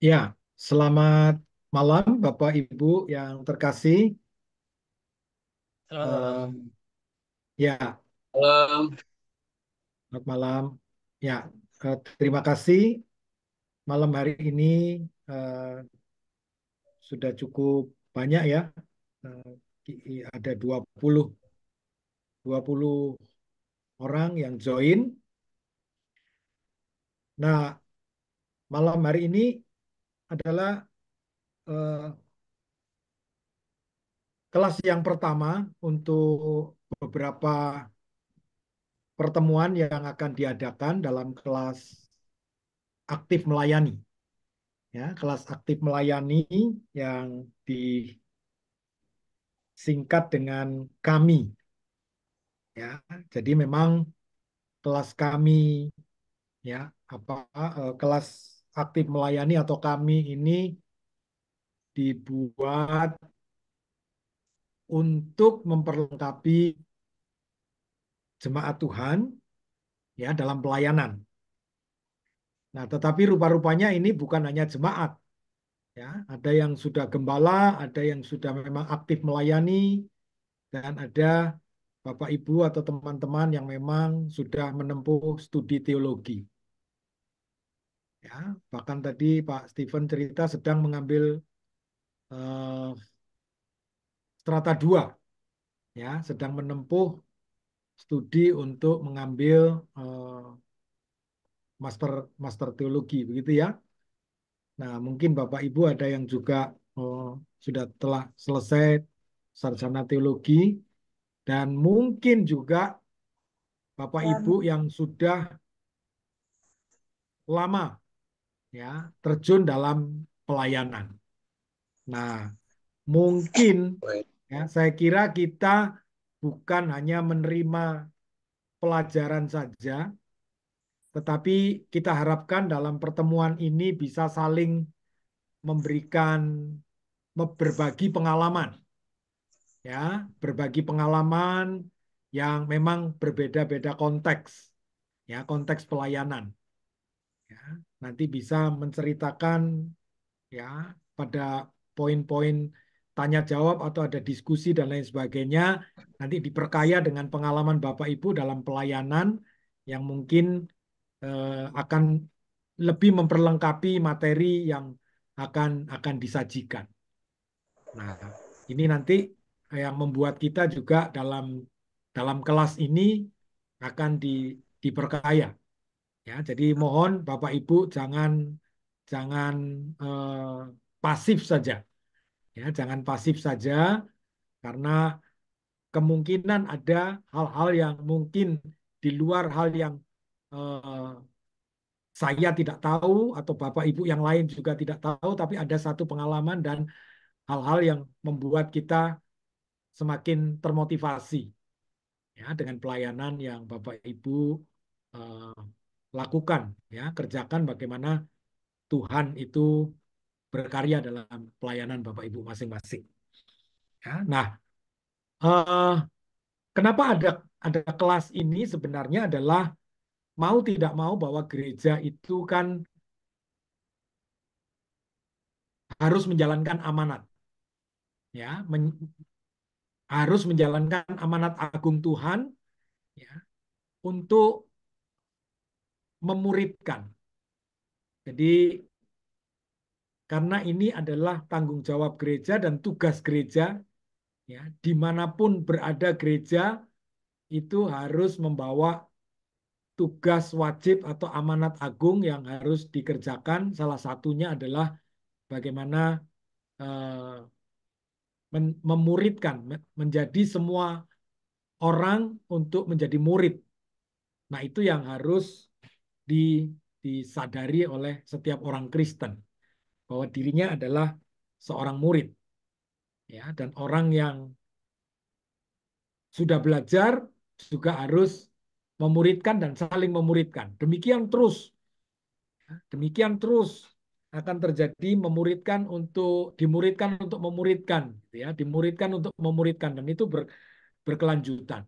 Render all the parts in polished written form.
Ya, selamat malam Bapak Ibu yang terkasih. Selamat malam. Eh, ya, Malam. selamat malam. Ya, terima kasih malam hari ini eh, sudah cukup banyak ya. Ada 20 orang yang join. Nah, malam hari ini adalah eh, kelas yang pertama untuk beberapa pertemuan yang akan diadakan dalam kelas aktif melayani. Ya, kelas aktif melayani yang disingkat dengan kami. Ya, jadi memang kelas kami ya kelas aktif melayani atau kami ini dibuat untuk memperlengkapi jemaat Tuhan ya dalam pelayanan. Nah, tetapi rupa-rupanya ini bukan hanya jemaat ya, ada yang sudah gembala, ada yang sudah memang aktif melayani, dan ada Bapak Ibu atau teman-teman yang memang sudah menempuh studi teologi. Ya, bahkan tadi Pak Steven cerita sedang mengambil eh, strata 2, ya, sedang menempuh studi untuk mengambil eh, master master teologi, begitu ya. Nah, mungkin Bapak Ibu ada yang juga eh, sudah telah selesai sarjana teologi, dan mungkin juga Bapak Ibu yang sudah lama ya terjun dalam pelayanan. Nah, mungkin ya saya kira kita bukan hanya menerima pelajaran saja, tetapi kita harapkan dalam pertemuan ini bisa saling memberikan berbagi pengalaman ya, berbagi pengalaman yang memang berbeda-beda konteks ya, konteks pelayanan ya. Nanti bisa menceritakan ya pada poin-poin tanya jawab atau ada diskusi dan lain sebagainya, nanti diperkaya dengan pengalaman Bapak Ibu dalam pelayanan yang mungkin akan lebih memperlengkapi materi yang akan disajikan. Nah, ini nanti yang membuat kita juga dalam dalam kelas ini akan diperkaya. Ya, jadi mohon Bapak Ibu jangan jangan pasif saja, ya, jangan pasif saja karena kemungkinan ada hal-hal yang mungkin di luar hal yang eh, saya tidak tahu atau Bapak Ibu yang lain juga tidak tahu, tapi ada satu pengalaman dan hal-hal yang membuat kita semakin termotivasi ya dengan pelayanan yang Bapak Ibu eh, lakukan, ya, kerjakan bagaimana Tuhan itu berkarya dalam pelayanan Bapak Ibu masing-masing. Ya, nah, eh, kenapa ada kelas ini sebenarnya adalah mau tidak mau bahwa gereja itu kan harus menjalankan amanat, ya, harus menjalankan amanat agung Tuhan, ya, untuk memuridkan. Jadi karena ini adalah tanggung jawab gereja dan tugas gereja, ya, dimanapun berada gereja itu harus membawa tugas wajib atau amanat agung yang harus dikerjakan. Salah satunya adalah bagaimana eh, memuridkan, menjadi semua orang untuk menjadi murid. Nah, itu yang harus disadari oleh setiap orang Kristen bahwa dirinya adalah seorang murid, ya, dan orang yang sudah belajar juga harus memuridkan dan saling memuridkan. Demikian terus akan terjadi dimuridkan untuk memuridkan, gitu ya, dimuridkan untuk memuridkan, dan itu berkelanjutan.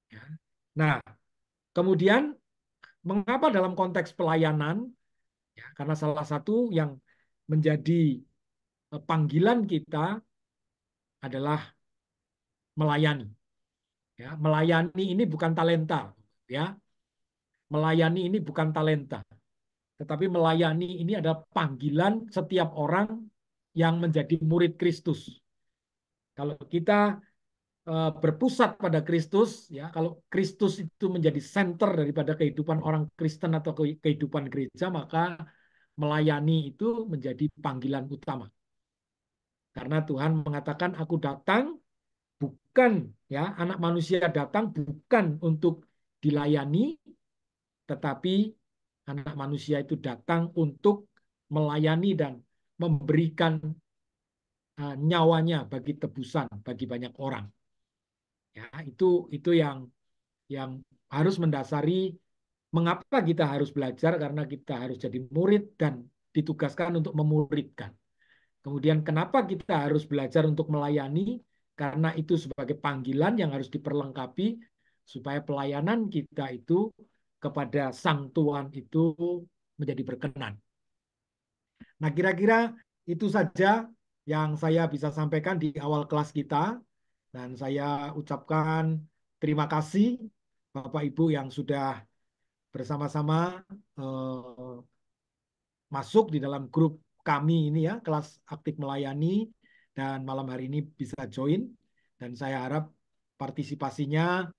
Ya. Nah, kemudian mengapa dalam konteks pelayanan? Ya, karena salah satu yang menjadi panggilan kita adalah melayani. Ya, melayani ini bukan talenta, ya. Melayani ini bukan talenta, tetapi melayani ini adalah panggilan setiap orang yang menjadi murid Kristus. Kalau kita berpusat pada Kristus, ya, kalau Kristus itu menjadi center daripada kehidupan orang Kristen atau kehidupan gereja, maka melayani itu menjadi panggilan utama. Karena Tuhan mengatakan, aku datang bukan, ya, anak manusia datang bukan untuk dilayani, tetapi anak manusia itu datang untuk melayani dan memberikan nyawanya bagi tebusan bagi banyak orang. Ya, itu yang harus mendasari mengapa kita harus belajar, karena kita harus jadi murid dan ditugaskan untuk memuridkan. Kemudian kenapa kita harus belajar untuk melayani? Karena itu sebagai panggilan yang harus diperlengkapi supaya pelayanan kita itu kepada Sang Tuhan itu menjadi berkenan. Nah, kira-kira itu saja yang saya bisa sampaikan di awal kelas kita. Dan saya ucapkan terima kasih Bapak Ibu yang sudah bersama-sama eh, masuk di dalam grup kami ini, ya, kelas aktif melayani, dan malam hari ini bisa join, dan saya harap partisipasinya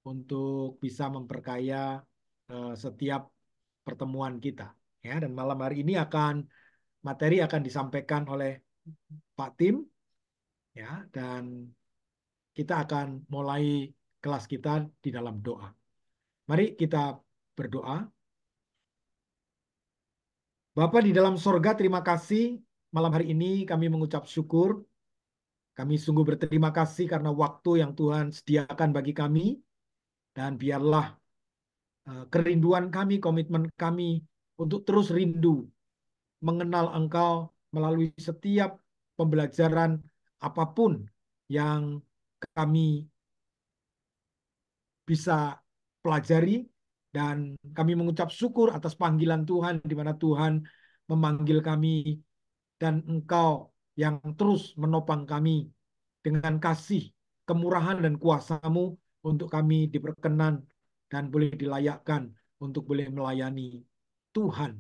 untuk bisa memperkaya setiap pertemuan kita, ya. Dan malam hari ini materi akan disampaikan oleh Pak Tim, ya, dan kita akan mulai kelas kita di dalam doa. Mari kita berdoa. Bapa di dalam sorga, terima kasih malam hari ini kami mengucap syukur. Kami sungguh berterima kasih karena waktu yang Tuhan sediakan bagi kami. Dan biarlah kerinduan kami, komitmen kami untuk terus rindu mengenal Engkau melalui setiap pembelajaran apapun yang kami bisa pelajari, dan kami mengucap syukur atas panggilan Tuhan di mana Tuhan memanggil kami, dan Engkau yang terus menopang kami dengan kasih, kemurahan, dan kuasa-Mu untuk kami diperkenan dan boleh dilayakkan untuk boleh melayani Tuhan,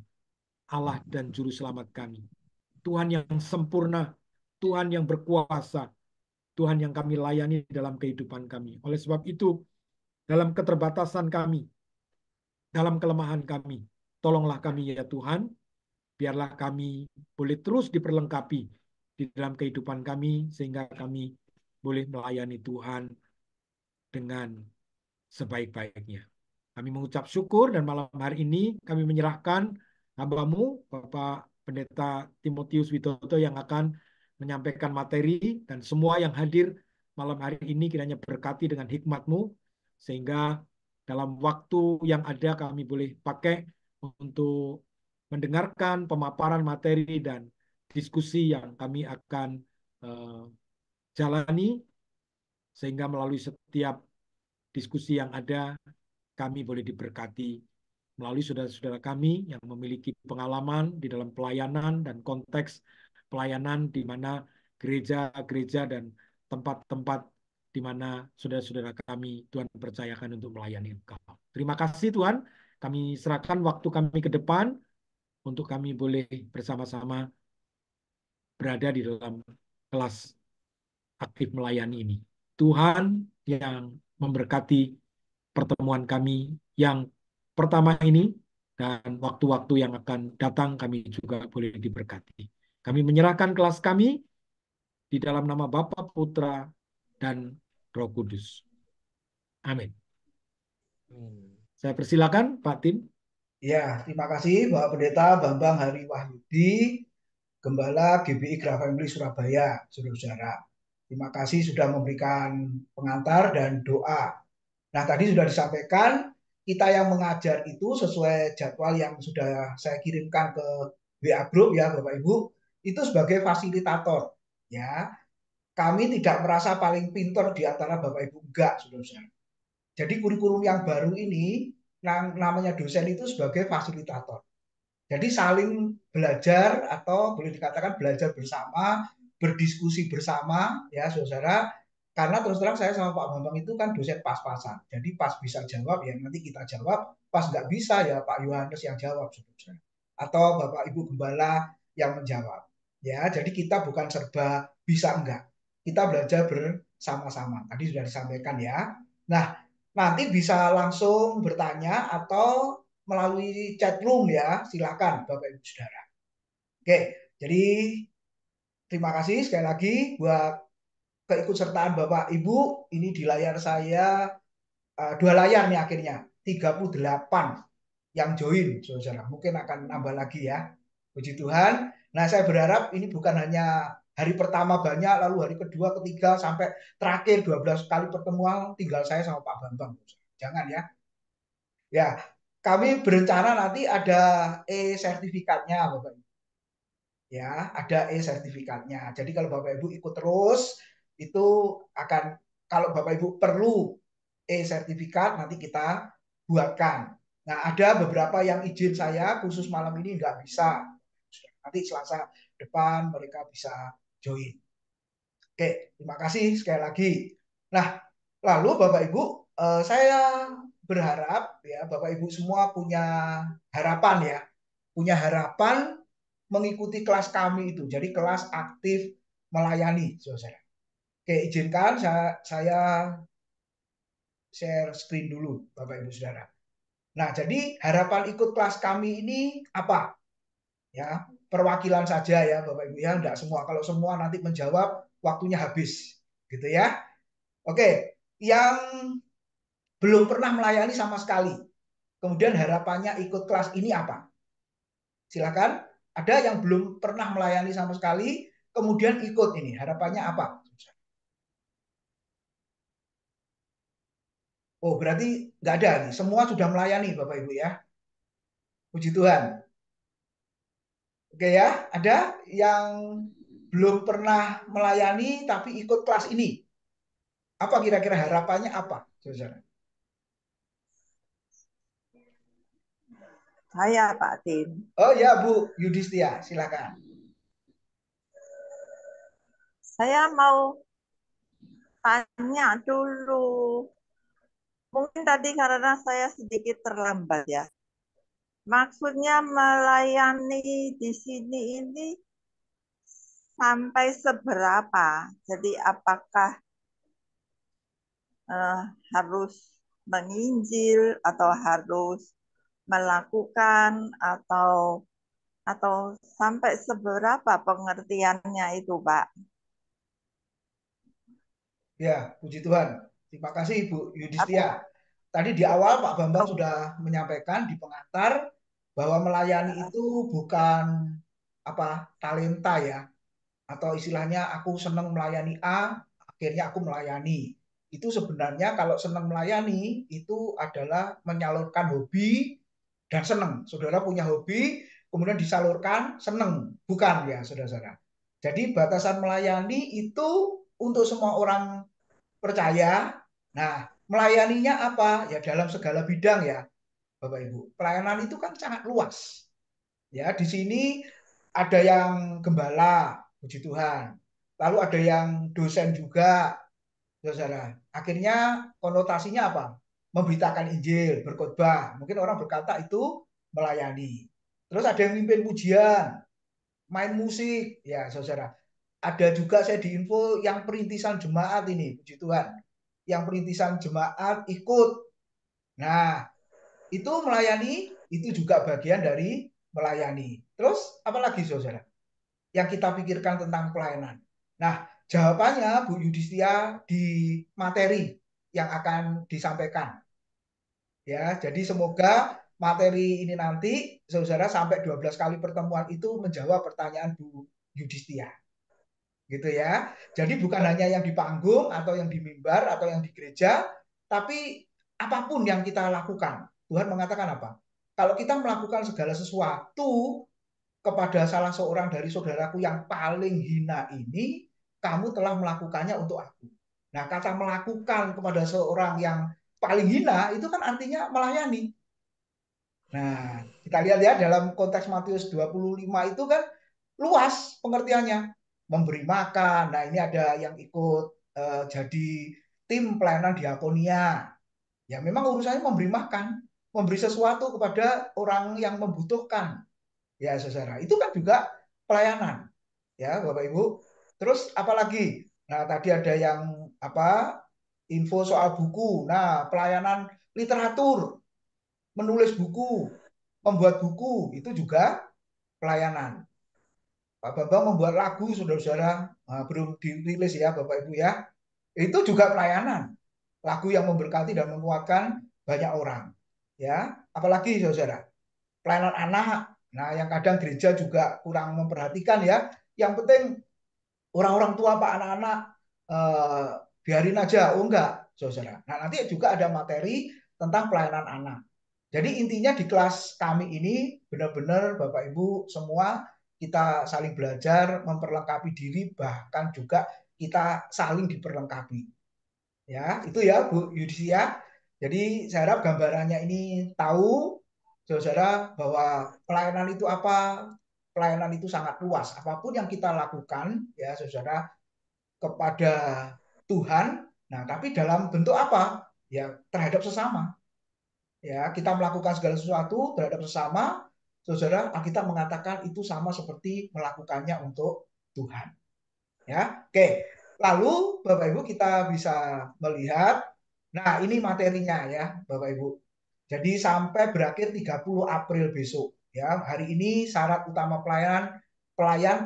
Allah dan Juru Selamat kami. Tuhan yang sempurna, Tuhan yang berkuasa, Tuhan yang kami layani dalam kehidupan kami. Oleh sebab itu, dalam keterbatasan kami, dalam kelemahan kami, tolonglah kami ya Tuhan, biarlah kami boleh terus diperlengkapi di dalam kehidupan kami, sehingga kami boleh melayani Tuhan dengan sebaik-baiknya. Kami mengucap syukur, dan malam hari ini kami menyerahkan hamba-Mu, Bapak Pendeta Timotius Widodo, yang akan menyampaikan materi, dan semua yang hadir malam hari ini kiranya berkati dengan hikmat-Mu, sehingga dalam waktu yang ada kami boleh pakai untuk mendengarkan pemaparan materi dan diskusi yang kami akan eh, jalani, sehingga melalui setiap diskusi yang ada kami boleh diberkati melalui saudara-saudara kami yang memiliki pengalaman di dalam pelayanan dan konteks pelayanan di mana gereja-gereja dan tempat-tempat di mana saudara-saudara kami Tuhan percayakan untuk melayani Engkau. Terima kasih Tuhan, kami serahkan waktu kami ke depan untuk kami boleh bersama-sama berada di dalam kelas aktif melayani ini. Tuhan yang memberkati pertemuan kami yang pertama ini, dan waktu-waktu yang akan datang kami juga boleh diberkati. Kami menyerahkan kelas kami di dalam nama Bapa, Putra, dan Roh Kudus. Amin. Saya persilakan Pak Tim. Ya, terima kasih Bapak Pendeta Bambang Hari Wahyudi, Gembala GBI Graha Family Surabaya, saudara-saudara. Terima kasih sudah memberikan pengantar dan doa. Nah, tadi sudah disampaikan, kita yang mengajar itu sesuai jadwal yang sudah saya kirimkan ke WA Group ya Bapak Ibu, itu sebagai fasilitator. Ya, kami tidak merasa paling pintar di antara Bapak Ibu, enggak, saudara-saudara. Jadi kurikulum yang baru ini, namanya dosen itu sebagai fasilitator. Jadi saling belajar atau boleh dikatakan belajar bersama, berdiskusi bersama ya saudara. Karena terus terang saya sama Pak Bambang itu kan dosen pas-pasan. Jadi pas bisa jawab ya nanti kita jawab, pas nggak bisa ya Pak Yohanes yang jawab saudara. Atau Bapak Ibu Gembala yang menjawab. Ya, jadi kita bukan serba bisa enggak. Kita belajar bersama-sama. Tadi sudah disampaikan ya. Nah, nanti bisa langsung bertanya atau melalui chat room ya. Silakan Bapak Ibu Saudara. Oke, jadi terima kasih sekali lagi buat keikutsertaan Bapak Ibu. Ini di layar saya dua layar nih akhirnya. 38 yang join, saudara. Mungkin akan nambah lagi ya. Puji Tuhan. Nah, saya berharap ini bukan hanya hari pertama banyak, lalu hari kedua, ketiga, sampai terakhir 12 kali pertemuan tinggal saya sama Pak Bambang. Jangan ya. Ya, kami berencana nanti ada e-sertifikatnya, Bapak Ibu. Ya, ada e-sertifikatnya. Jadi kalau Bapak Ibu ikut terus, itu akan, kalau Bapak Ibu perlu e-sertifikat, nanti kita buatkan. Nah, ada beberapa yang izin saya, khusus malam ini nggak bisa. Nanti Selasa depan mereka bisa join. Oke, terima kasih sekali lagi. Nah, lalu Bapak Ibu, saya berharap ya Bapak Ibu semua punya harapan ya, punya harapan mengikuti kelas kami itu. Jadi kelas aktif melayani, saudara. Oke, izinkan saya share screen dulu, Bapak Ibu Saudara. Nah, jadi harapan ikut kelas kami ini apa? Ya, perwakilan saja ya, Bapak Ibu ya, enggak semua. Kalau semua nanti menjawab, waktunya habis, gitu ya. Oke, yang belum pernah melayani sama sekali, kemudian harapannya ikut kelas ini apa? Silakan. Ada yang belum pernah melayani sama sekali, kemudian ikut ini, harapannya apa? Oh, berarti nggak ada nih. Semua sudah melayani, Bapak Ibu ya. Puji Tuhan. Oke ya, ada yang belum pernah melayani tapi ikut kelas ini. Apa kira-kira harapannya apa, saudara? Saya Pak Tim. Oh ya, Bu Yudhistia, silakan. Saya mau tanya dulu. Mungkin tadi karena saya sedikit terlambat ya. Maksudnya melayani di sini ini sampai seberapa? Jadi apakah eh, harus menginjil atau harus melakukan atau sampai seberapa pengertiannya itu, Pak? Ya, puji Tuhan. Terima kasih Bu Atau, Yudhistia. Tadi di awal Pak Bambang sudah menyampaikan di pengantar bahwa melayani itu bukan apa talenta ya, atau istilahnya aku senang melayani A, akhirnya aku melayani. Itu sebenarnya kalau senang melayani itu adalah menyalurkan hobi dan senang. Saudara punya hobi, kemudian disalurkan senang, bukan ya saudara-saudara. Jadi batasan melayani itu untuk semua orang percaya. Nah, melayaninya apa? Ya dalam segala bidang ya, Bapak Ibu. Pelayanan itu kan sangat luas. Ya, di sini ada yang gembala, puji Tuhan. Lalu ada yang dosen juga, saudara. Akhirnya konotasinya apa? Memberitakan Injil, berkhotbah. Mungkin orang berkata itu melayani. Terus ada yang mimpin pujian, main musik, ya saudara. Ada juga saya diinfo yang perintisan jemaat ini, puji Tuhan. Yang perintisan jemaat ikut. Nah, itu melayani, itu juga bagian dari melayani. Terus apalagi saudara yang kita pikirkan tentang pelayanan? Nah, jawabannya Bu Yudhistia di materi yang akan disampaikan. Ya, jadi semoga materi ini nanti saudara sampai 12 kali pertemuan itu menjawab pertanyaan Bu Yudhistia. Gitu ya. Jadi bukan hanya yang di panggung atau yang di mimbar atau yang di gereja, tapi apapun yang kita lakukan. Tuhan mengatakan apa? Kalau kita melakukan segala sesuatu kepada salah seorang dari saudaraku yang paling hina ini, kamu telah melakukannya untuk aku. Nah, kata melakukan kepada seorang yang paling hina itu kan artinya melayani. Nah, kita lihat ya dalam konteks Matius 25 itu kan luas pengertiannya. Memberi makan. Nah, ini ada yang ikut jadi tim pelayanan diakonia. Ya, memang urusannya memberi makan, memberi sesuatu kepada orang yang membutuhkan. Ya, saudara. Itu kan juga pelayanan. Ya, Bapak Ibu. Terus apalagi? Nah, tadi ada yang apa? Info soal buku. Nah, pelayanan literatur, menulis buku, membuat buku, itu juga pelayanan. Pak Bambang membuat lagu, saudara-saudara, nah, belum dirilis ya Bapak Ibu ya. Itu juga pelayanan. Lagu yang memberkati dan menguatkan banyak orang. Ya, apalagi saudara, pelayanan anak. Nah, yang kadang gereja juga kurang memperhatikan ya. Yang penting orang-orang tua Pak anak-anak eh, biarin aja. Oh enggak, saudara. Nah, nanti juga ada materi tentang pelayanan anak. Jadi intinya di kelas kami ini benar-benar Bapak Ibu semua kita saling belajar, memperlengkapi diri, bahkan juga kita saling diperlengkapi. Ya, itu ya Bu Yudisia. Jadi saya harap gambarannya ini tahu, saudara, bahwa pelayanan itu apa? Pelayanan itu sangat luas. Apapun yang kita lakukan, ya saudara, kepada Tuhan. Nah, tapi dalam bentuk apa? Ya, terhadap sesama. Ya, kita melakukan segala sesuatu terhadap sesama, saudara, kita mengatakan itu sama seperti melakukannya untuk Tuhan. Ya, oke. Lalu Bapak Ibu kita bisa melihat, nah ini materinya ya Bapak Ibu. Jadi sampai berakhir 30 April besok. Ya, hari ini syarat utama pelayan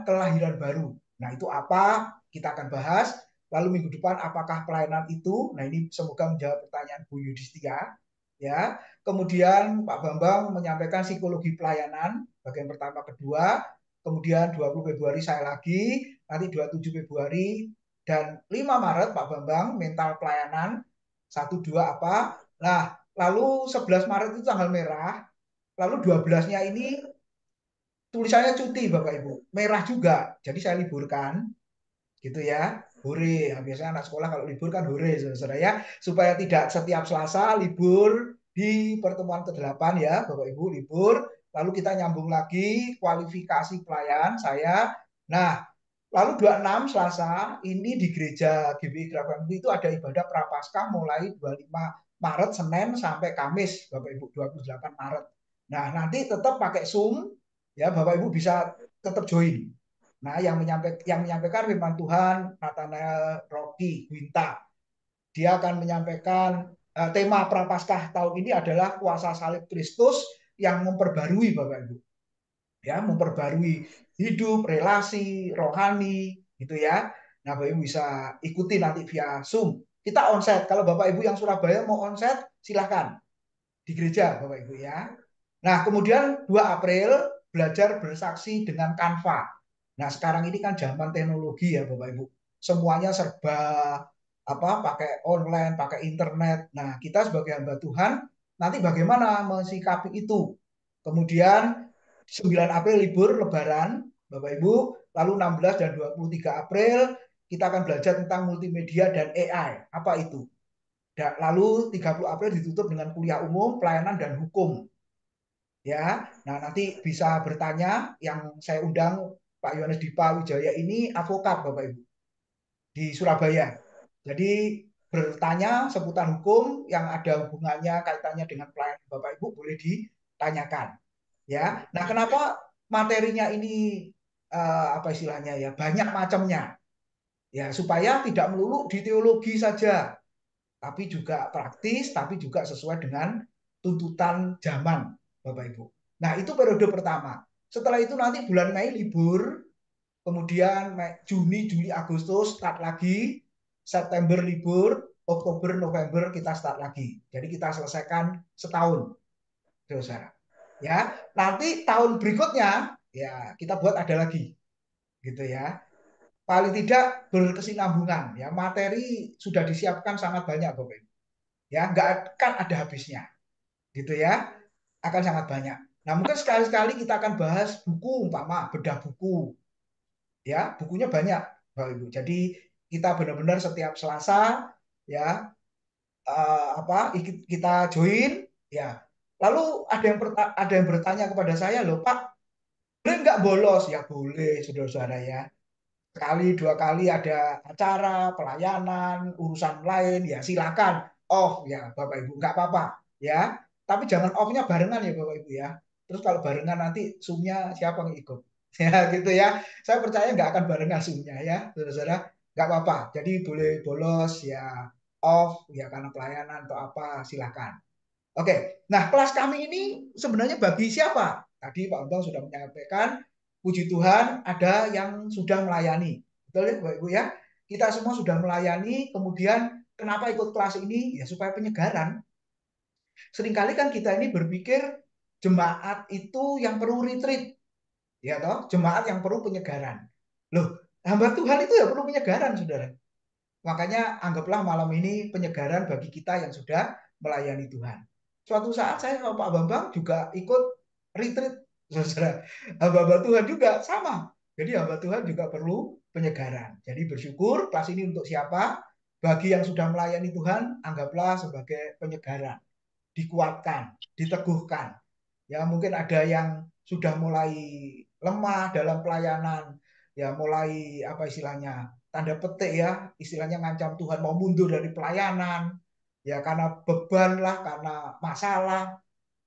kelahiran baru. Nah, itu apa? Kita akan bahas. Lalu minggu depan apakah pelayanan itu? Nah, ini semoga menjawab pertanyaan Bu Yudhistia. Ya, kemudian Pak Bambang menyampaikan psikologi pelayanan bagian pertama kedua, kemudian 20 Februari saya lagi, nanti 27 Februari dan 5 Maret Pak Bambang mental pelayanan 1 2 apa. Nah, lalu 11 Maret itu tanggal merah, lalu 12-nya ini tulisannya cuti Bapak Ibu, merah juga. Jadi saya liburkan gitu ya. Hore, nah, biasanya anak sekolah kalau libur kan hore, saudara ya, supaya tidak setiap Selasa libur di pertemuan ke-8 ya, Bapak Ibu libur, lalu kita nyambung lagi kualifikasi pelayan saya. Nah, lalu 26 Selasa ini di gereja GBI Grafen itu ada ibadah Prapaskah mulai 25 Maret Senin sampai Kamis, Bapak Ibu 28 Maret. Nah, nanti tetap pakai Zoom ya, Bapak Ibu bisa tetap join. Nah, yang menyampaikan firman Tuhan Nathanael Rocky Gwinta. Dia akan menyampaikan tema Prapaskah tahun ini adalah kuasa salib Kristus yang memperbarui Bapak Ibu. Ya, memperbarui hidup, relasi, rohani gitu ya. Nah, Bapak Ibu bisa ikuti nanti via Zoom. Kita onsite. Kalau Bapak Ibu yang Surabaya mau onsite, silahkan di gereja Bapak Ibu ya. Nah, kemudian 2 April belajar bersaksi dengan Canva. Nah, sekarang ini kan zaman teknologi ya Bapak Ibu. Semuanya serba apa pakai online, pakai internet. Nah, kita sebagai hamba Tuhan nanti bagaimana mensikapi itu? Kemudian 9 April libur lebaran Bapak Ibu, lalu 16 dan 23 April kita akan belajar tentang multimedia dan AI. Apa itu? Lalu 30 April ditutup dengan kuliah umum, pelayanan dan hukum. Ya, nah nanti bisa bertanya yang saya undang Pak Yohanes Dipa Wijaya ini advokat Bapak Ibu di Surabaya. Jadi bertanya seputar hukum yang ada hubungannya kaitannya dengan pelayanan Bapak Ibu boleh ditanyakan. Ya, nah kenapa materinya ini apa istilahnya ya banyak macamnya ya supaya tidak melulu di teologi saja tapi juga praktis, tapi juga sesuai dengan tuntutan zaman, Bapak Ibu. Nah, itu periode pertama. Setelah itu nanti bulan Mei libur, kemudian Juni, Juli, Agustus start lagi, September libur, Oktober, November kita start lagi. Jadi kita selesaikan setahun, saudara. Ya, nanti tahun berikutnya ya kita buat ada lagi, gitu ya. Paling tidak berkesinambungan ya. Materi sudah disiapkan sangat banyak, Bapak Ibu ya nggak akan ada habisnya gitu ya akan sangat banyak. Nah mungkin sekali-sekali kita akan bahas buku umpama bedah buku ya bukunya banyak Bapak Ibu. Jadi kita benar-benar setiap Selasa ya apa kita join ya Lalu ada yang bertanya kepada saya, loh Pak, boleh nggak bolos? Ya boleh, saudara-saudara ya. Sekali, dua kali ada acara, pelayanan, urusan lain, ya silakan. Off ya Bapak Ibu, nggak apa-apa ya. Tapi jangan off-nya barengan ya Bapak Ibu ya. Terus kalau barengan nanti Zoom-nya siapa yang ikut? Ya gitu ya. Saya percaya nggak akan barengan Zoom-nya ya, saudara-saudara. Nggak apa-apa. Jadi boleh bolos ya, off ya karena pelayanan atau apa, silakan. Oke, nah kelas kami ini sebenarnya bagi siapa? Tadi Pak Bambang sudah menyampaikan, puji Tuhan ada yang sudah melayani. Betul ya Bapak Ibu ya? Kita semua sudah melayani, kemudian kenapa ikut kelas ini? Ya supaya penyegaran. Seringkali kan kita ini berpikir jemaat itu yang perlu retreat, ya toh? Jemaat yang perlu penyegaran. Loh, hamba Tuhan itu ya perlu penyegaran, saudara. Makanya anggaplah malam ini penyegaran bagi kita yang sudah melayani Tuhan. Suatu saat saya sama Pak Bambang juga ikut retreat, saudara. Hamba Tuhan juga sama. Jadi hamba Tuhan juga perlu penyegaran. Jadi bersyukur kelas ini untuk siapa? Bagi yang sudah melayani Tuhan, anggaplah sebagai penyegaran. Dikuatkan, diteguhkan. Ya mungkin ada yang sudah mulai lemah dalam pelayanan, ya mulai apa istilahnya tanda petik ya, istilahnya ngancam Tuhan mau mundur dari pelayanan, ya karena beban lah, karena masalah.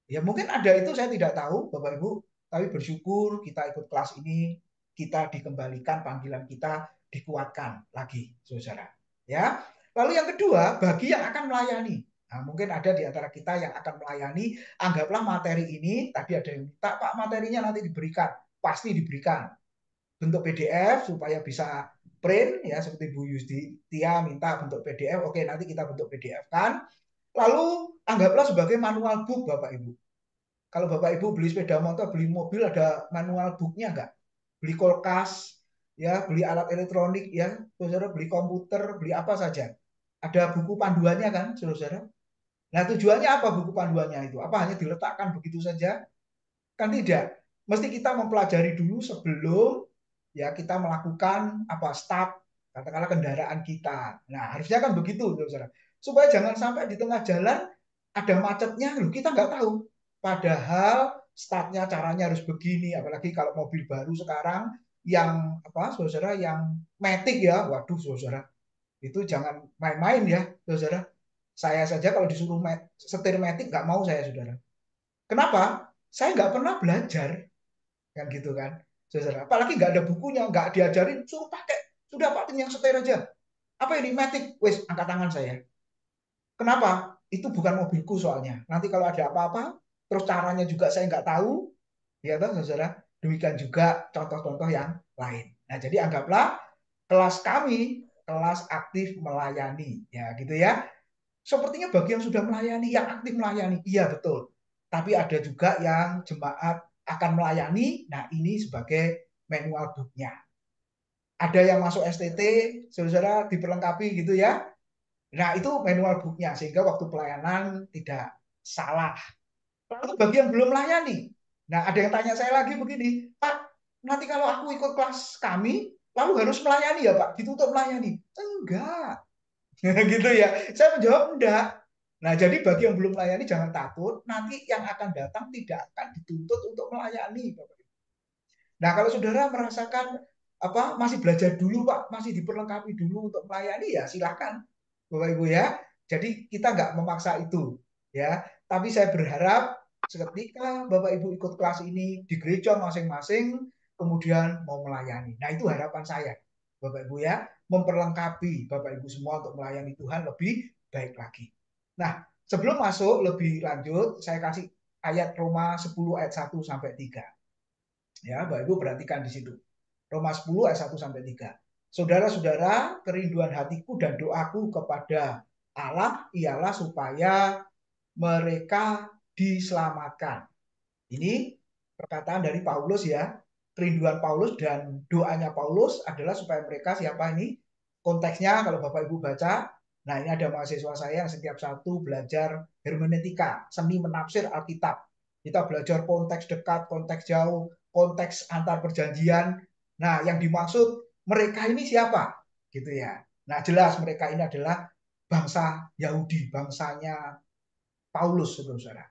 Ya mungkin ada itu saya tidak tahu Bapak Ibu, tapi bersyukur kita ikut kelas ini, kita dikembalikan panggilan kita, dikuatkan lagi, saudara. Ya. Lalu yang kedua, bagi yang akan melayani. Nah, mungkin ada di antara kita yang akan melayani, anggaplah materi ini, tadi ada yang minta, Pak materinya nanti diberikan, pasti diberikan. Bentuk PDF supaya bisa print, ya seperti Bu Yustia minta bentuk PDF, oke nanti kita bentuk PDF kan. Lalu anggaplah sebagai manual book Bapak Ibu. Kalau Bapak Ibu beli sepeda motor, beli mobil, ada manual booknya nggak? Beli kulkas, ya, beli alat elektronik, ya, saudara, beli komputer, beli apa saja. Ada buku panduannya kan, saudara. Nah, tujuannya apa buku panduannya itu? Apa hanya diletakkan begitu saja? Kan tidak. Mesti kita mempelajari dulu sebelum ya kita melakukan apa start katakanlah kendaraan kita. Nah, harusnya kan begitu, saudara. Supaya jangan sampai di tengah jalan ada macetnya, loh, kita nggak tahu. Padahal startnya caranya harus begini, apalagi kalau mobil baru sekarang yang apa, saudara, yang matic ya, waduh, saudara, itu jangan main-main ya, saudara. Saya saja kalau disuruh setir matic nggak mau saya, saudara. Kenapa? Saya nggak pernah belajar kan gitu kan, saudara. Apalagi nggak ada bukunya, nggak diajarin, suruh pakai, sudah Pak yang setir aja. Apa ini matic? Wes angkat tangan saya. Kenapa? Itu bukan mobilku soalnya. Nanti kalau ada apa-apa, terus caranya juga saya nggak tahu, ya toh saudara. Demikian juga contoh-contoh yang lain. Nah jadi anggaplah kelas kami kelas aktif melayani, ya gitu ya. Sepertinya bagi yang sudah melayani, yang aktif melayani, iya betul. Tapi ada juga yang jemaat akan melayani, nah ini sebagai manual booknya. Ada yang masuk STT, saudara diperlengkapi gitu ya. Nah itu manual booknya, sehingga waktu pelayanan tidak salah. Lalu bagi yang belum melayani, nah ada yang tanya saya lagi begini, Pak, nanti kalau aku ikut kelas kami, lalu harus melayani ya Pak, dituntut melayani? Enggak, gitu ya. Saya menjawab enggak. Nah, jadi bagi yang belum melayani jangan takut, nanti yang akan datang tidak akan dituntut untuk melayani, Bapak. Nah, kalau saudara merasakan apa masih belajar dulu, Pak, masih diperlengkapi dulu untuk melayani ya silakan, Bapak Ibu ya. Jadi kita nggak memaksa itu, ya. Tapi saya berharap ketika Bapak Ibu ikut kelas ini di gereja masing-masing, kemudian mau melayani. Nah, itu harapan saya, Bapak Ibu ya, memperlengkapi Bapak Ibu semua untuk melayani Tuhan lebih baik lagi. Nah, sebelum masuk lebih lanjut, saya kasih ayat Roma 10 ayat 1 sampai 3. Ya, Bapak Ibu perhatikan di situ. Roma 10 ayat 1 sampai 3. Saudara-saudara, kerinduan hatiku dan doaku kepada Allah ialah supaya mereka diselamatkan. Ini perkataan dari Paulus ya. Kerinduan Paulus dan doanya Paulus adalah supaya mereka siapa ini? Konteksnya kalau Bapak Ibu baca, nah ini ada mahasiswa saya yang setiap satu belajar hermeneutika, seni menafsir Alkitab. Kita belajar konteks dekat, konteks jauh, konteks antar perjanjian. Nah, yang dimaksud mereka ini siapa? Gitu ya. Nah, jelas mereka ini adalah bangsa Yahudi, bangsanya Paulus, saudara.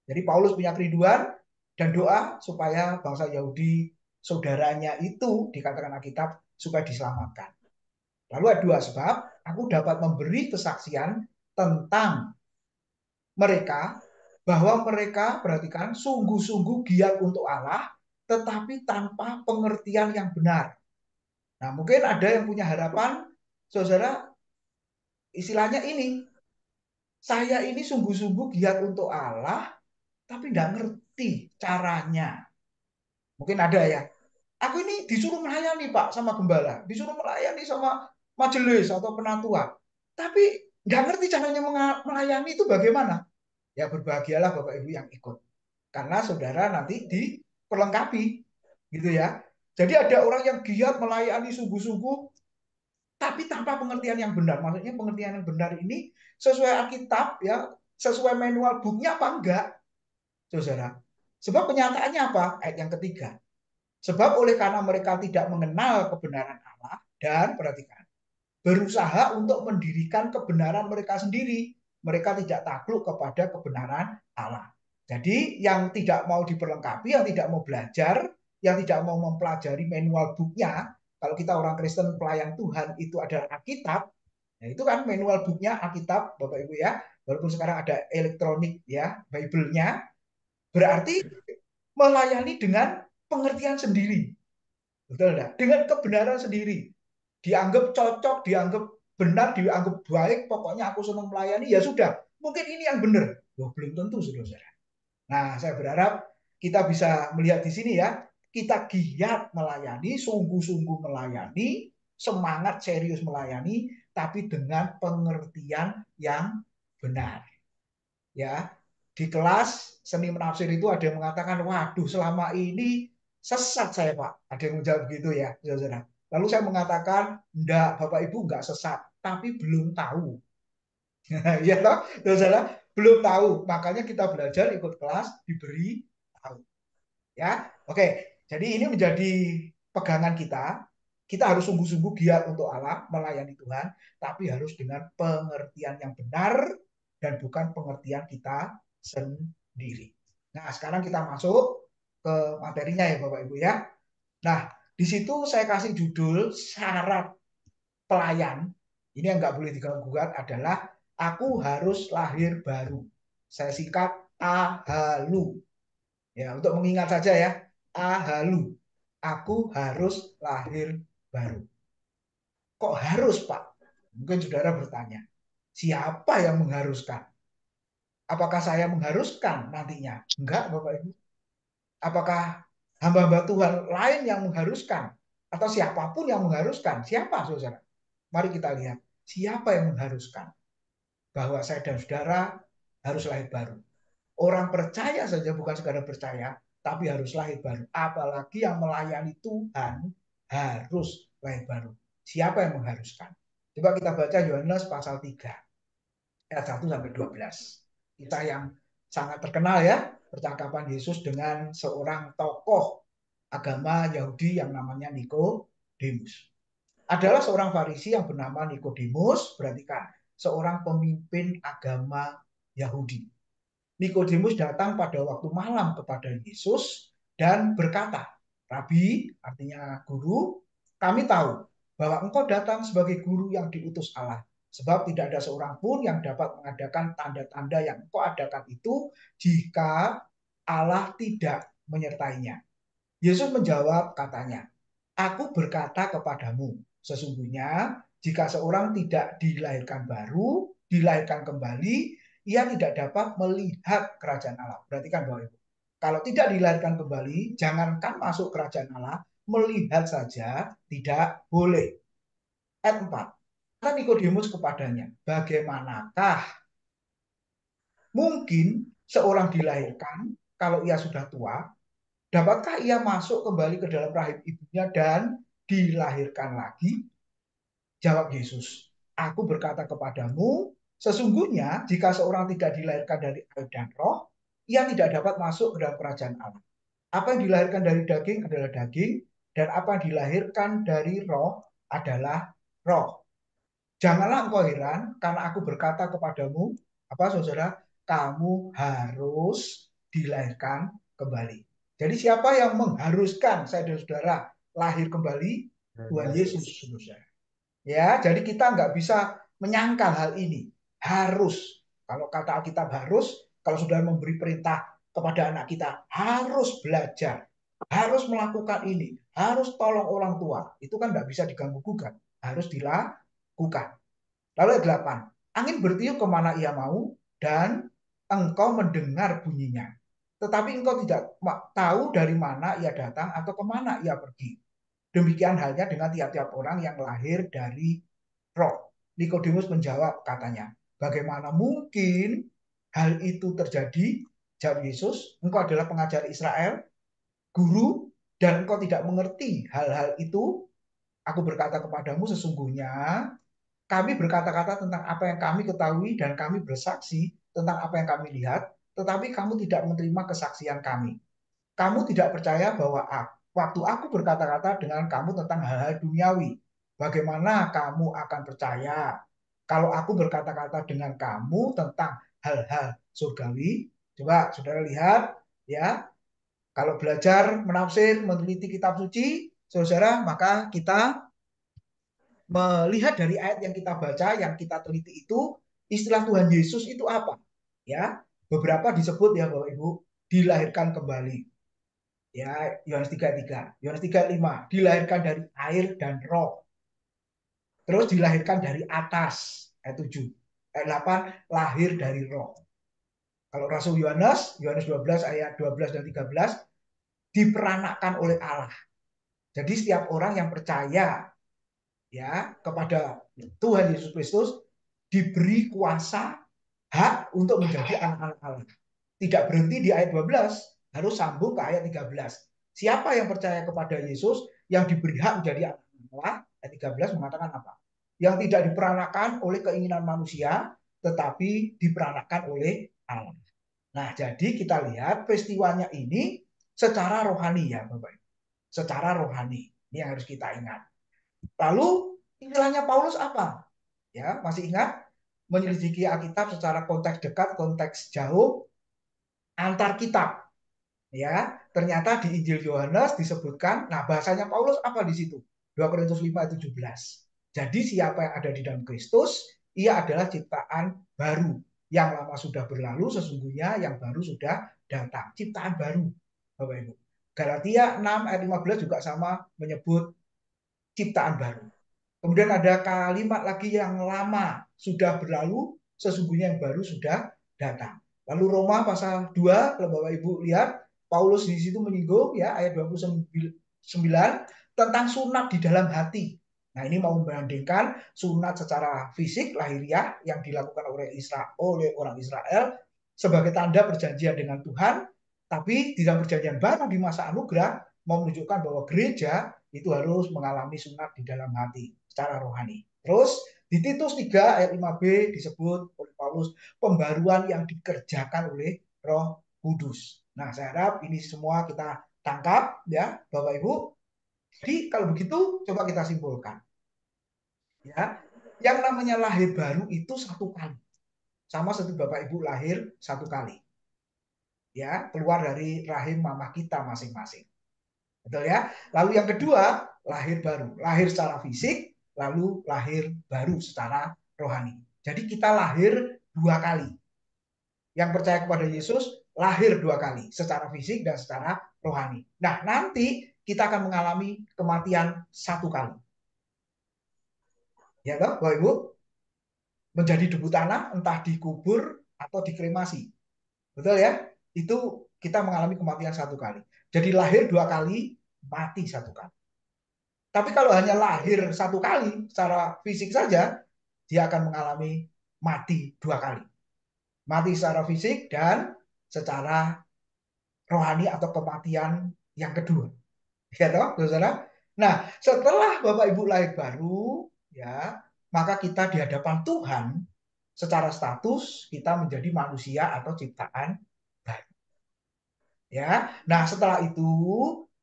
Jadi Paulus punya kerinduan dan doa supaya bangsa Yahudi saudaranya itu dikatakan Alkitab supaya diselamatkan. Lalu ada dua sebab, aku dapat memberi kesaksian tentang mereka bahwa mereka, perhatikan, sungguh-sungguh giat untuk Allah, tetapi tanpa pengertian yang benar. Nah, mungkin ada yang punya harapan, saudara, istilahnya ini, saya ini sungguh-sungguh giat untuk Allah, tapi nggak ngerti caranya. Mungkin ada ya. Aku ini disuruh melayani Pak sama gembala, disuruh melayani sama majelis atau penatua, tapi nggak ngerti caranya melayani itu bagaimana. Ya berbahagialah Bapak Ibu yang ikut, karena saudara nanti diperlengkapi, gitu ya. Jadi ada orang yang giat melayani sungguh-sungguh, tapi tanpa pengertian yang benar. Maksudnya pengertian yang benar ini sesuai Alkitab ya, sesuai manual booknya apa enggak, saudara? Sebab kenyataannya apa? Ayat yang ketiga. Sebab oleh karena mereka tidak mengenal kebenaran Allah dan perhatikan, berusaha untuk mendirikan kebenaran mereka sendiri. Mereka tidak takluk kepada kebenaran Allah. Jadi yang tidak mau diperlengkapi, yang tidak mau belajar, yang tidak mau mempelajari manual booknya, kalau kita orang Kristen pelayan Tuhan itu adalah Alkitab, nah itu kan manual booknya Alkitab, Bapak Ibu ya, walaupun sekarang ada elektronik ya, Bible-nya, berarti melayani dengan pengertian sendiri. Betul enggak? Dengan kebenaran sendiri. Dianggap cocok, dianggap benar, dianggap baik, pokoknya aku senang melayani, ya sudah. Mungkin ini yang benar. Loh, belum tentu, saudara. Nah, saya berharap kita bisa melihat di sini ya, kita giat melayani, sungguh-sungguh melayani, semangat serius melayani, tapi dengan pengertian yang benar. Ya, di kelas seni menafsir itu ada yang mengatakan, waduh selama ini sesat saya Pak. Ada yang menjawab begitu ya, saudara. Lalu saya mengatakan, enggak, Bapak Ibu enggak sesat, tapi belum tahu. Ya toh, saudara, belum tahu. Makanya kita belajar ikut kelas diberi tahu. Ya, oke. Jadi ini menjadi pegangan kita. Kita harus sungguh-sungguh giat untuk Allah, melayani Tuhan, tapi harus dengan pengertian yang benar dan bukan pengertian kita sendiri. Nah, sekarang kita masuk ke materinya ya Bapak Ibu ya. Nah, di situ saya kasih judul syarat pelayan. Ini yang nggak boleh diganggu-gugat adalah aku harus lahir baru. Saya singkat AHALU. Ya, untuk mengingat saja ya, ahalu. Aku harus lahir baru. Kok harus, Pak? Mungkin saudara bertanya, siapa yang mengharuskan? Apakah saya mengharuskan nantinya? Enggak, Bapak Ibu. Apakah hamba-hamba Tuhan lain yang mengharuskan? Atau siapapun yang mengharuskan? Siapa, saudara? Mari kita lihat. Siapa yang mengharuskan bahwa saya dan saudara harus lahir baru? Orang percaya saja bukan sekadar percaya, tapi harus lahir baru. Apalagi yang melayani Tuhan harus lahir baru. Siapa yang mengharuskan? Coba kita baca Yohanes pasal 3, ayat 1 sampai 12. Kita yang sangat terkenal ya, percakapan Yesus dengan seorang tokoh agama Yahudi yang namanya Nikodemus. Adalah seorang Farisi yang bernama Nikodemus, berarti kan seorang pemimpin agama Yahudi. Nikodemus datang pada waktu malam kepada Yesus dan berkata, Rabi, artinya guru, kami tahu bahwa engkau datang sebagai guru yang diutus Allah. Sebab tidak ada seorang pun yang dapat mengadakan tanda-tanda yang engkau adakan itu jika Allah tidak menyertainya. Yesus menjawab katanya, aku berkata kepadamu, sesungguhnya jika seorang tidak dilahirkan baru, dilahirkan kembali, ia tidak dapat melihat kerajaan Allah. Perhatikan Bapak Ibu. Kalau tidak dilahirkan kembali, jangankan masuk kerajaan Allah, melihat saja tidak boleh. Ayat 4. Kata Nikodemus kepadanya, bagaimanakah mungkin seorang dilahirkan kalau ia sudah tua? Dapatkah ia masuk kembali ke dalam rahim ibunya dan dilahirkan lagi? Jawab Yesus, aku berkata kepadamu, sesungguhnya jika seorang tidak dilahirkan dari air dan roh, ia tidak dapat masuk ke dalam kerajaan Allah. Apa yang dilahirkan dari daging adalah daging, dan apa yang dilahirkan dari roh adalah roh. Janganlah engkau heran, karena aku berkata kepadamu, apa saudara, kamu harus dilahirkan kembali. Jadi siapa yang mengharuskan saudara-saudara lahir kembali? Tuhan Yesus, saudara. Ya, jadi kita nggak bisa menyangkal hal ini. Harus, kalau kata Alkitab harus, kalau sudah memberi perintah kepada anak kita, harus belajar, harus melakukan ini, harus tolong orang tua. Itu kan nggak bisa diganggu gugat, harus dilakukan. Lalu ayat 8, angin bertiup kemana ia mau, dan engkau mendengar bunyinya. Tetapi engkau tidak tahu dari mana ia datang atau kemana ia pergi. Demikian halnya dengan tiap-tiap orang yang lahir dari roh. Nikodemus menjawab katanya, bagaimana mungkin hal itu terjadi? Jawab Yesus, engkau adalah pengajar Israel, guru, dan engkau tidak mengerti hal-hal itu. Aku berkata kepadamu sesungguhnya kami berkata-kata tentang apa yang kami ketahui dan kami bersaksi tentang apa yang kami lihat, tetapi kamu tidak menerima kesaksian kami. Kamu tidak percaya bahwa waktu aku berkata-kata dengan kamu tentang hal-hal duniawi, bagaimana kamu akan percaya kalau aku berkata-kata dengan kamu tentang hal-hal surgawi? Coba saudara lihat ya, kalau belajar menafsir, meneliti kitab suci, saudara, maka kita melihat dari ayat yang kita baca, yang kita teliti itu, istilah Tuhan Yesus itu apa? Ya, beberapa disebut ya Bapak Ibu, dilahirkan kembali. Ya, Yohanes 3:3, Yohanes 3:5, dilahirkan dari air dan roh. Terus dilahirkan dari atas, ayat 7. Ayat 8, lahir dari roh. Kalau Rasul Yohanes, Yohanes 12 ayat 12 dan 13, diperanakkan oleh Allah. Jadi setiap orang yang percaya ya kepada Tuhan Yesus Kristus diberi kuasa hak untuk menjadi anak-anak Allah. Tidak berhenti di ayat 12, harus sambung ke ayat 13. Siapa yang percaya kepada Yesus yang diberi hak menjadi anak Allah? Ayat 13 mengatakan apa? Yang tidak diperanakan oleh keinginan manusia, tetapi diperanakan oleh Allah. Nah, jadi kita lihat peristiwanya ini secara rohani ya, Bapak Ibu. Secara rohani. Ini yang harus kita ingat. Lalu istilahnya Paulus apa? Ya, masih ingat? Menyelidiki Alkitab secara konteks dekat, konteks jauh, antar kitab. Ya, ternyata di Injil Yohanes disebutkan, nah bahasanya Paulus apa di situ? 2 Korintus 5:17. Jadi siapa yang ada di dalam Kristus, ia adalah ciptaan baru. Yang lama sudah berlalu, sesungguhnya yang baru sudah datang. Ciptaan baru, Bapak Ibu. Galatia 6 ayat 15 juga sama menyebut ciptaan baru. Kemudian ada kalimat lagi yang lama sudah berlalu, sesungguhnya yang baru sudah datang. Lalu Roma pasal 2, kalau Bapak Ibu lihat, Paulus di situ menyinggung ya ayat 29 tentang sunat di dalam hati. Nah, ini mau membandingkan sunat secara fisik lahiriah yang dilakukan oleh orang Israel sebagai tanda perjanjian dengan Tuhan, tapi di dalam perjanjian baru di masa anugerah mau menunjukkan bahwa gereja itu harus mengalami sunat di dalam hati secara rohani. Terus di Titus 3 ayat 5b disebut oleh Paulus pembaruan yang dikerjakan oleh Roh Kudus. Nah, saya harap ini semua kita tangkap ya, Bapak Ibu. Jadi kalau begitu coba kita simpulkan. Ya, yang namanya lahir baru itu satu kali. Sama seperti Bapak Ibu lahir satu kali. Ya, keluar dari rahim mama kita masing-masing. Betul ya? Lalu yang kedua, lahir baru. Lahir secara fisik, lalu lahir baru secara rohani. Jadi kita lahir dua kali. Yang percaya kepada Yesus lahir dua kali, secara fisik dan secara rohani. Nah, nanti kita akan mengalami kematian satu kali. Ya toh, Bapak Ibu? Menjadi debu tanah, entah dikubur atau dikremasi. Betul ya? Itu kita mengalami kematian satu kali. Jadi lahir dua kali, mati satu kali. Tapi kalau hanya lahir satu kali secara fisik saja, dia akan mengalami mati dua kali. Mati secara fisik dan secara rohani atau kematian yang kedua. Ya toh, saudara? Nah, setelah Bapak Ibu lahir baru, ya, maka kita di hadapan Tuhan secara status kita menjadi manusia atau ciptaan baru. Ya. Nah, setelah itu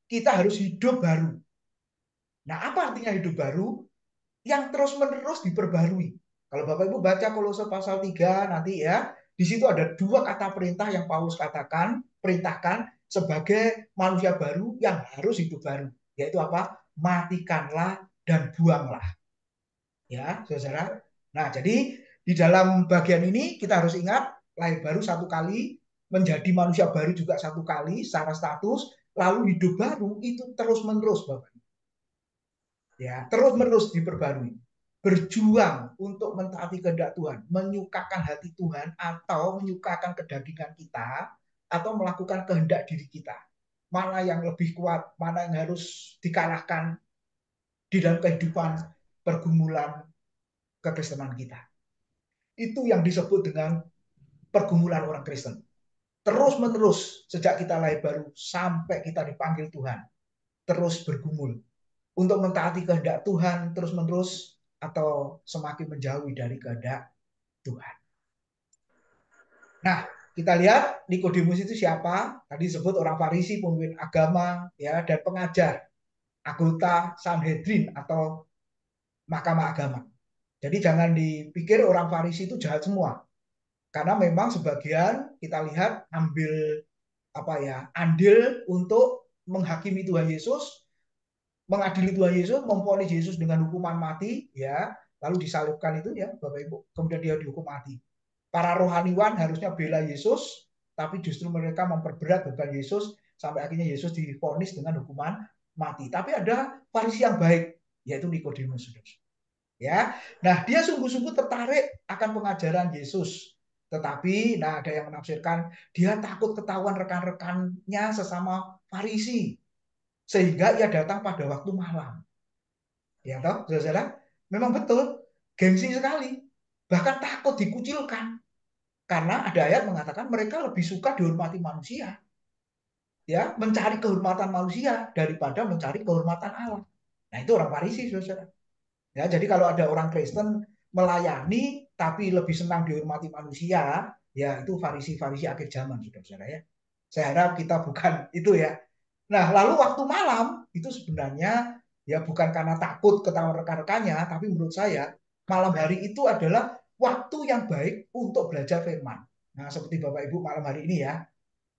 kita harus hidup baru. Nah, apa artinya hidup baru? Yang terus-menerus diperbarui. Kalau Bapak Ibu baca Kolose pasal 3 nanti ya, di situ ada dua kata perintah yang Paulus katakan perintahkan sebagai manusia baru yang harus hidup baru. Yaitu apa? Matikanlah dan buanglah. Ya, saudara. Nah, jadi di dalam bagian ini kita harus ingat lahir baru satu kali, menjadi manusia baru juga satu kali secara status, lalu hidup baru itu terus-menerus, Bapak. Ya, terus-menerus diperbarui. Berjuang untuk mentaati kehendak Tuhan, menyukakan hati Tuhan atau menyukakan kedagingan kita atau melakukan kehendak diri kita. Mana yang lebih kuat, mana yang harus dikalahkan di dalam kehidupan pergumulan kekristenan kita. Itu yang disebut dengan pergumulan orang Kristen. Terus-menerus sejak kita lahir baru sampai kita dipanggil Tuhan. Terus bergumul untuk mentaati kehendak Tuhan terus-menerus atau semakin menjauhi dari kehendak Tuhan. Nah, kita lihat Nikodemus itu siapa? Tadi disebut orang Farisi, pemimpin agama, ya, dan pengajar, anggota Sanhedrin atau mahkamah agama. Jadi jangan dipikir orang Farisi itu jahat semua. Karena memang sebagian kita lihat ambil andil untuk menghakimi Tuhan Yesus, mengadili Tuhan Yesus, memvonis Yesus dengan hukuman mati, ya, lalu disalibkan itu, ya, Bapak Ibu, kemudian dia dihukum mati. Para rohaniwan harusnya bela Yesus, tapi justru mereka memperberat beban Yesus sampai akhirnya Yesus divonis dengan hukuman mati. Tapi ada Farisi yang baik, yaitu Nikodemus, ya. Nah, dia sungguh-sungguh tertarik akan pengajaran Yesus. Tetapi, nah, ada yang menafsirkan dia takut ketahuan rekan-rekannya sesama Farisi, sehingga ia datang pada waktu malam. Ya toh, saudara, memang betul, gengsi sekali, bahkan takut dikucilkan, karena ada ayat mengatakan mereka lebih suka dihormati manusia, ya, mencari kehormatan manusia daripada mencari kehormatan Allah. Nah, itu orang Farisi, saudara. Ya, jadi kalau ada orang Kristen melayani tapi lebih senang dihormati manusia, ya itu Farisi-Farisi akhir zaman, saudara ya. Saya harap kita bukan itu ya. Nah, lalu waktu malam itu sebenarnya ya bukan karena takut ketahuan rekan-rekannya, tapi menurut saya malam hari itu adalah waktu yang baik untuk belajar firman. Nah, seperti Bapak Ibu malam hari ini ya.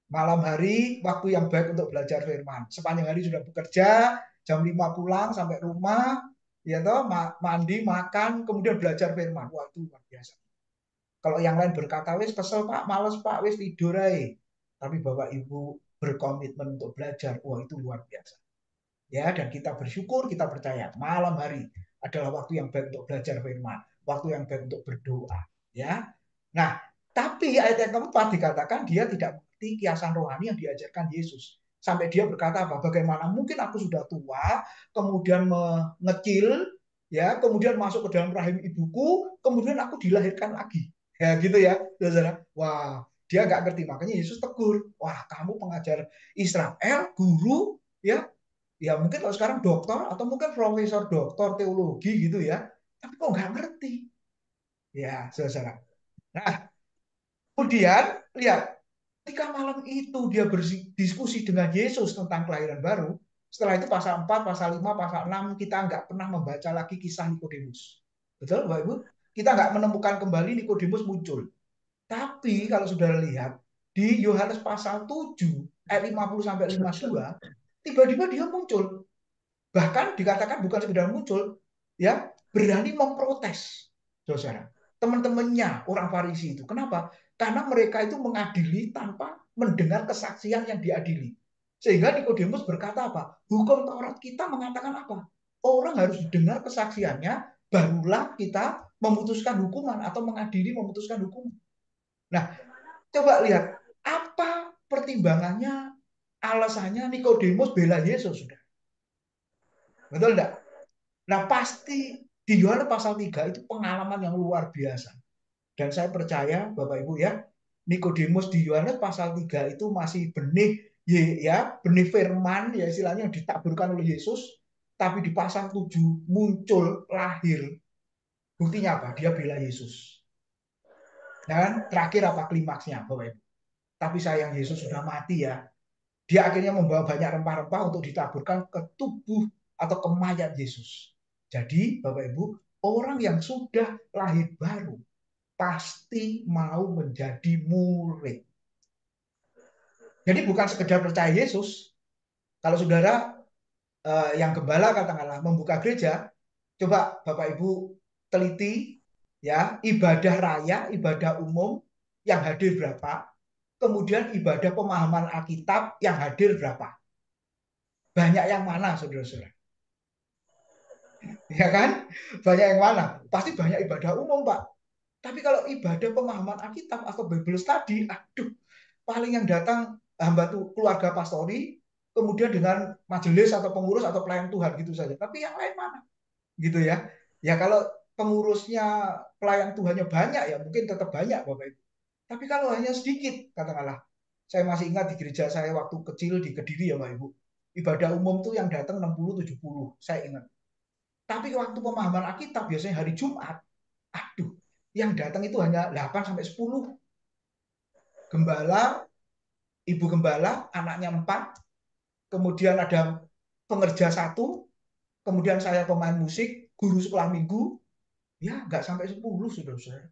Malam hari waktu yang baik untuk belajar firman. Sepanjang hari sudah bekerja, jam 5 pulang sampai rumah, ya toh, mandi, makan, kemudian belajar firman. Wah, itu luar biasa. Kalau yang lain berkata, wis kesel Pak, males Pak, wis tidur aja. Tapi Bapak Ibu berkomitmen untuk belajar, wah itu luar biasa. Ya, dan kita bersyukur, kita percaya malam hari adalah waktu yang baik untuk belajar firman, waktu yang baik untuk berdoa, ya. Nah, tapi ayat yang keempat dikatakan dia tidak mengerti kiasan rohani yang diajarkan Yesus. Sampai dia berkata apa? Bagaimana mungkin aku sudah tua, kemudian mengecil, ya, kemudian masuk ke dalam rahim ibuku, kemudian aku dilahirkan lagi. Ya, gitu ya, saudara. Wah, dia nggak ngerti. Makanya Yesus tegur, wah kamu pengajar Israel, guru, ya, ya mungkin kalau sekarang doktor atau mungkin profesor doktor teologi gitu ya, tapi kok nggak ngerti, ya, saudara. Nah, kemudian lihat, ketika malam itu dia berdiskusi dengan Yesus tentang kelahiran baru, setelah itu pasal 4, pasal 5, pasal 6 kita nggak pernah membaca lagi kisah Nikodemus. Betul, Bapak Ibu? Kita nggak menemukan kembali Nikodemus muncul. Tapi kalau sudah lihat di Yohanes pasal 7 ayat 50 sampai 52, tiba-tiba dia muncul. Bahkan dikatakan bukan sekedar muncul, ya, berani memprotes, saudara. Teman-temannya orang Farisi itu. Kenapa? Karena mereka itu mengadili tanpa mendengar kesaksian yang diadili. Sehingga Nikodemus berkata apa? Hukum Taurat kita mengatakan apa? Orang harus dengar kesaksiannya, barulah kita memutuskan hukuman atau mengadili memutuskan hukuman. Nah, coba lihat apa pertimbangannya, alasannya Nikodemus bela Yesus, sudah. Betul enggak? Nah, pasti di Yohanes pasal 3 itu pengalaman yang luar biasa. Dan saya percaya Bapak Ibu ya, Nikodemus di Yohanes pasal 3 itu masih benih, ya, benih firman, ya istilahnya yang ditaburkan oleh Yesus, tapi di pasal 7 muncul lahir. Buktinya apa? Dia bela Yesus. Dan terakhir apa klimaksnya Bapak Ibu? Tapi sayang Yesus sudah mati ya. Dia akhirnya membawa banyak rempah-rempah untuk ditaburkan ke tubuh atau ke mayat Yesus. Jadi Bapak Ibu, orang yang sudah lahir baru pasti mau menjadi murid. Jadi bukan sekedar percaya Yesus. Kalau saudara yang gembala katakanlah membuka gereja, coba Bapak Ibu teliti ya, ibadah raya, ibadah umum yang hadir berapa, kemudian ibadah pemahaman Alkitab yang hadir berapa. Banyak yang mana, saudara-saudara? Ya kan? Banyak yang mana? Pasti banyak ibadah umum, Pak. Tapi kalau ibadah pemahaman Alkitab atau Bible study, aduh, paling yang datang hamba tuh keluarga pastori, kemudian dengan majelis atau pengurus atau pelayan Tuhan gitu saja. Tapi yang lain mana? Gitu ya. Ya kalau pengurusnya pelayan Tuhannya banyak ya mungkin tetap banyak Bapak Ibu. Tapi kalau hanya sedikit, katakanlah, saya masih ingat di gereja saya waktu kecil di Kediri ya Bapak Ibu. Ibadah umum tuh yang datang 60-70, saya ingat. Tapi waktu pemahaman Alkitab biasanya hari Jumat, aduh, yang datang itu hanya 8-10. Gembala, ibu gembala, anaknya 4, kemudian ada pengerja 1, kemudian saya pemain musik, guru sekolah minggu, ya nggak sampai 10 saudara-saudara.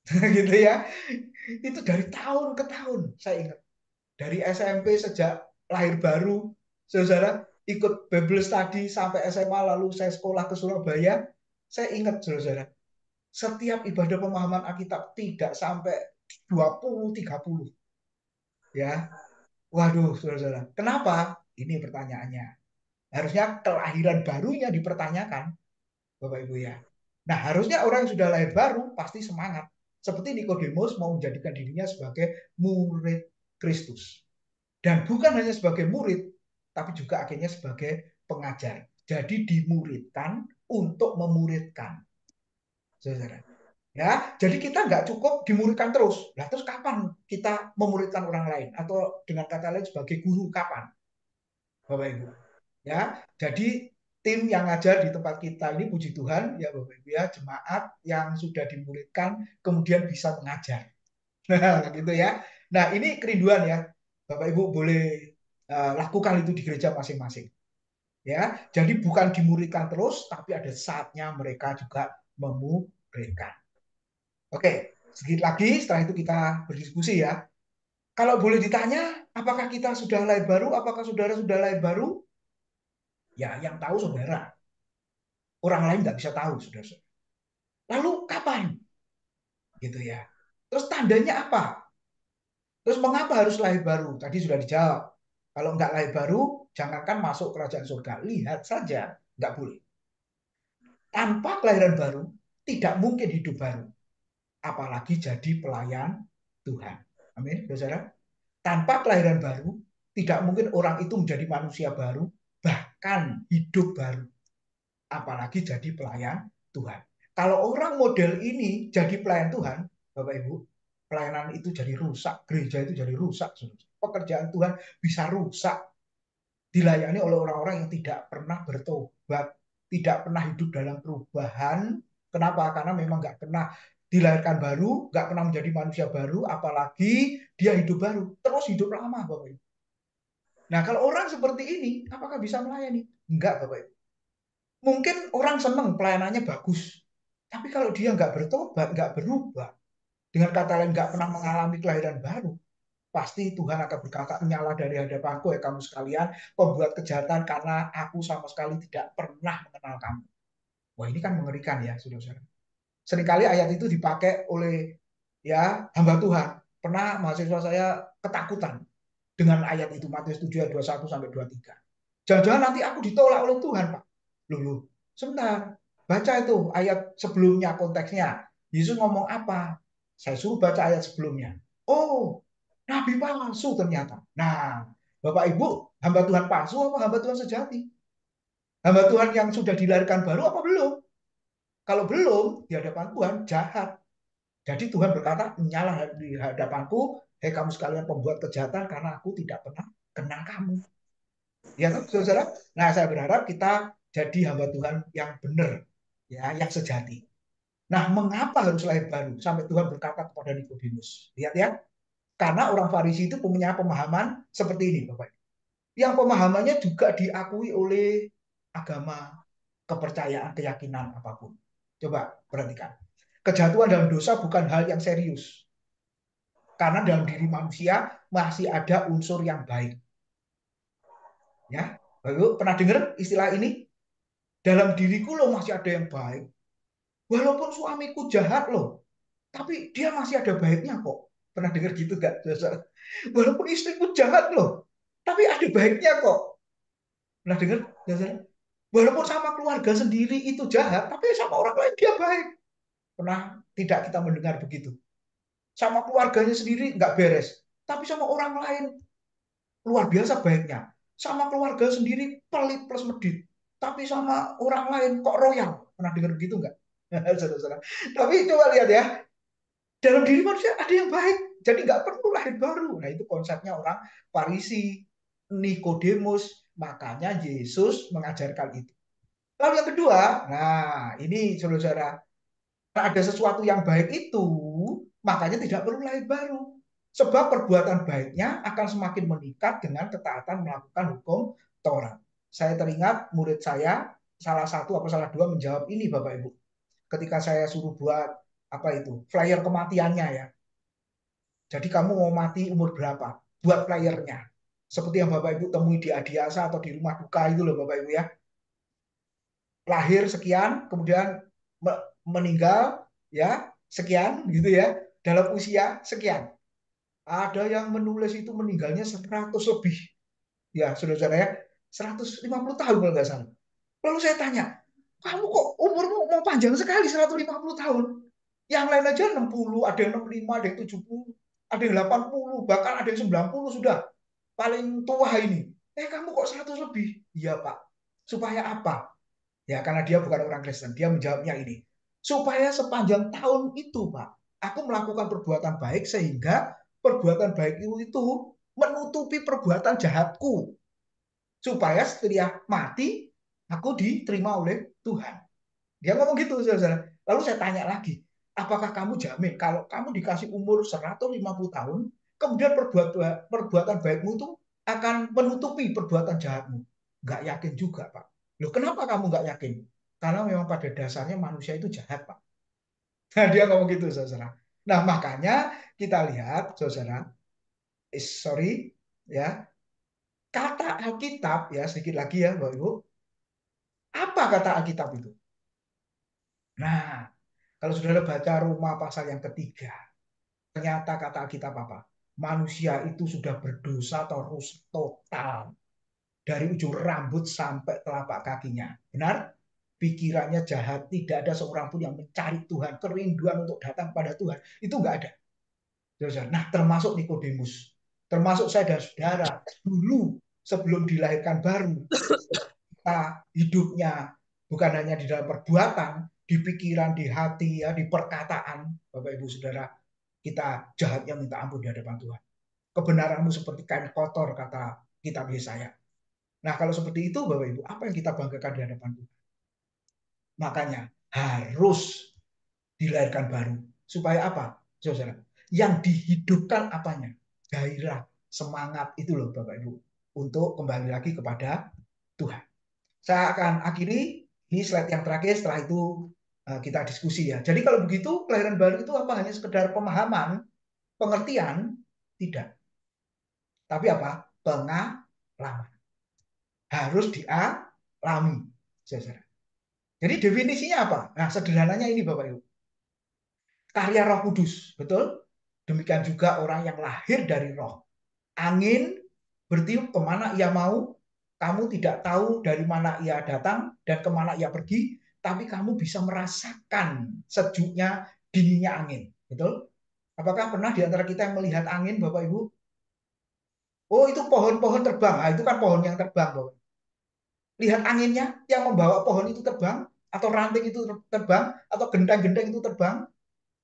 Gitu ya. Itu dari tahun ke tahun, saya ingat. Dari SMP sejak lahir baru, saudara, ikut Bible study sampai SMA, lalu saya sekolah ke Surabaya, saya ingat saudara, setiap ibadah pemahaman Alkitab tidak sampai 20-30. Ya, waduh saudara-saudara. Kenapa? Ini pertanyaannya. Harusnya kelahiran barunya dipertanyakan, Bapak Ibu ya. Nah, harusnya orang yang sudah lahir baru pasti semangat. Seperti Nikodemus mau menjadikan dirinya sebagai murid Kristus. Dan bukan hanya sebagai murid, tapi juga akhirnya sebagai pengajar. Jadi dimuridkan untuk memuridkan. Saudara. Ya, jadi kita nggak cukup dimuridkan terus. Nah, terus kapan kita memuridkan orang lain? Atau dengan kata lain sebagai guru kapan? Bapak Ibu. Ya, jadi tim yang ngajar di tempat kita ini puji Tuhan ya Bapak Ibu ya, jemaat yang sudah dimuridkan kemudian bisa mengajar. Nah, gitu ya. Nah, ini kerinduan ya. Bapak Ibu boleh lakukan itu di gereja masing-masing. Ya, jadi bukan dimuridkan terus tapi ada saatnya mereka juga memuridkan. Oke, sedikit lagi setelah itu kita berdiskusi ya. Kalau boleh ditanya, apakah kita sudah lahir baru? Apakah saudara sudah lahir baru? Ya, yang tahu saudara. Orang lain nggak bisa tahu, saudara. Lalu kapan? Gitu ya. Terus tandanya apa? Terus mengapa harus lahir baru? Tadi sudah dijawab. Kalau nggak lahir baru, jangankan masuk kerajaan surga. Lihat saja, nggak boleh. Tanpa kelahiran baru, tidak mungkin hidup baru. Apalagi jadi pelayan Tuhan. Amin, saudara. Tanpa kelahiran baru, tidak mungkin orang itu menjadi manusia baru, bahkan hidup baru. Apalagi jadi pelayan Tuhan. Kalau orang model ini jadi pelayan Tuhan, Bapak Ibu, pelayanan itu jadi rusak, gereja itu jadi rusak, pekerjaan Tuhan bisa rusak, dilayani oleh orang-orang yang tidak pernah bertobat, tidak pernah hidup dalam perubahan. Kenapa? Karena memang nggak pernah dilahirkan baru, nggak pernah menjadi manusia baru, apalagi dia hidup baru, terus hidup lama, Bapak Ibu. Nah, kalau orang seperti ini, apakah bisa melayani? Enggak, Bapak Ibu. Mungkin orang senang pelayanannya bagus, tapi kalau dia nggak bertobat, nggak berubah, dengan kata lain nggak pernah mengalami kelahiran baru, pasti Tuhan akan berkata, nyala dari hadapanku ya kamu sekalian, pembuat kejahatan karena aku sama sekali tidak pernah mengenal kamu. Wah ini kan mengerikan ya, saudara-saudara. Seringkali ayat itu dipakai oleh ya hamba Tuhan. Pernah mahasiswa saya ketakutan dengan ayat itu, Matius 7 ayat 21 sampai 23. Jangan-jangan nanti aku ditolak oleh Tuhan, Pak. Loh, sebentar. Baca itu ayat sebelumnya konteksnya. Yesus ngomong apa? Saya suruh baca ayat sebelumnya. Oh, nabi palsu ternyata. Nah, Bapak Ibu, hamba Tuhan palsu apa hamba Tuhan sejati? Hamba Tuhan yang sudah dilahirkan baru apa belum? Kalau belum, di hadapan Tuhan jahat. Jadi Tuhan berkata, nyala di hadapanku, hei kamu sekalian pembuat kejahatan karena aku tidak pernah kenal kamu. Ya, saudara. Nah, saya berharap kita jadi hamba Tuhan yang benar, ya, yang sejati. Nah, mengapa harus lahir baru? Sampai Tuhan berkata kepada Nikodemus. Lihat ya, karena orang Farisi itu punya pemahaman seperti ini, Bapak. Yang pemahamannya juga diakui oleh agama, kepercayaan, keyakinan apapun. Coba perhatikan. Kejatuhan dalam dosa bukan hal yang serius. Karena dalam diri manusia masih ada unsur yang baik. Ya, Bapak pernah dengar istilah ini? Dalam diriku loh masih ada yang baik. Walaupun suamiku jahat loh, tapi dia masih ada baiknya kok. Pernah dengar gitu gak? Walaupun istriku jahat loh, tapi ada baiknya kok. Pernah dengar? Walaupun sama keluarga sendiri itu jahat, tapi sama orang lain dia baik. Pernah tidak kita mendengar begitu? Sama keluarganya sendiri nggak beres, tapi sama orang lain luar biasa baiknya. Sama keluarga sendiri pelit plus medit, tapi sama orang lain kok royal. Pernah dengar begitu nggak? Saudara-saudara. Tapi coba lihat ya, dalam diri manusia ada yang baik, jadi nggak perlu lahir baru. Nah itu konsepnya orang Farisi, Nikodemus. Makanya Yesus mengajarkan itu. Lalu yang kedua, nah ini saudara-saudara, ada sesuatu yang baik itu, makanya tidak perlu lahir baru. Sebab perbuatan baiknya akan semakin meningkat dengan ketaatan melakukan hukum Taurat. Saya teringat murid saya, salah satu atau salah dua menjawab ini Bapak Ibu. Ketika saya suruh buat apa itu, flyer kematiannya ya. Jadi kamu mau mati umur berapa? Buat flyernya. Seperti yang Bapak Ibu temui di Adiasa atau di rumah duka itu loh Bapak Ibu ya. Lahir sekian, kemudian meninggal ya sekian gitu ya, dalam usia sekian. Ada yang menulis itu meninggalnya 100 lebih. Ya, saudara-saudara ya, 150 tahun kalau nggak salah. Lalu saya tanya, kamu kok umurmu mau panjang sekali 150 tahun? Yang lain aja 60, ada yang 65, ada yang 70, ada yang 80, bahkan ada yang 90 sudah. Paling tua ini. Kamu kok 100 lebih? Iya, Pak. Supaya apa? Ya, karena dia bukan orang Kristen. Dia menjawabnya ini. Supaya sepanjang tahun itu, Pak, aku melakukan perbuatan baik sehingga perbuatan baik itu menutupi perbuatan jahatku. Supaya setelah mati, aku diterima oleh Tuhan. Dia ngomong gitu, saudara. Lalu saya tanya lagi, apakah kamu jamin kalau kamu dikasih umur 150 tahun, kemudian perbuatan baikmu itu akan menutupi perbuatan jahatmu? Nggak yakin juga, Pak. Loh, kenapa kamu nggak yakin? Karena memang pada dasarnya manusia itu jahat, Pak. Nah, dia ngomong gitu, saudara. Nah, makanya kita lihat, saudara, sorry, ya, kata Alkitab, ya, sedikit lagi ya, Bapak Ibu. Apa kata Alkitab itu? Nah, kalau saudara baca Roma pasal yang ketiga, ternyata kata Alkitab apa? Manusia itu sudah berdosa terus total. Dari ujung rambut sampai telapak kakinya. Benar? Pikirannya jahat, tidak ada seorang pun yang mencari Tuhan, kerinduan untuk datang pada Tuhan. Itu nggak ada. Nah, termasuk Nikodemus, termasuk saya dan saudara, dulu sebelum dilahirkan baru, kita hidupnya bukan hanya di dalam perbuatan, di pikiran, di hati, ya, di perkataan, Bapak Ibu Saudara, kita jahatnya minta ampun di hadapan Tuhan. Kebenaranmu seperti kain kotor, kata kitab Yesaya. Nah, kalau seperti itu, Bapak Ibu, apa yang kita banggakan di hadapan Tuhan? Makanya harus dilahirkan baru. Supaya apa, saudara? Yang dihidupkan apanya? Gairah, semangat itu loh, Bapak Ibu, untuk kembali lagi kepada Tuhan. Saya akan akhiri ini slide yang terakhir, setelah itu kita diskusi ya. Jadi kalau begitu, kelahiran baru itu apa? Hanya sekedar pemahaman, pengertian? Tidak. Tapi apa? Pengalaman. Harus dialami, saudara. Jadi definisinya apa? Nah, sederhananya ini Bapak Ibu. Karya Roh Kudus, betul? Demikian juga orang yang lahir dari Roh. Angin bertiup kemana ia mau, kamu tidak tahu dari mana ia datang dan kemana ia pergi, tapi kamu bisa merasakan sejuknya, dinginnya angin. Betul? Apakah pernah di antara kita yang melihat angin, Bapak Ibu? Oh, itu pohon-pohon terbang. Nah, itu kan pohon yang terbang, Bapak. Lihat anginnya yang membawa pohon itu terbang, atau ranting itu terbang, atau genteng-genteng itu terbang.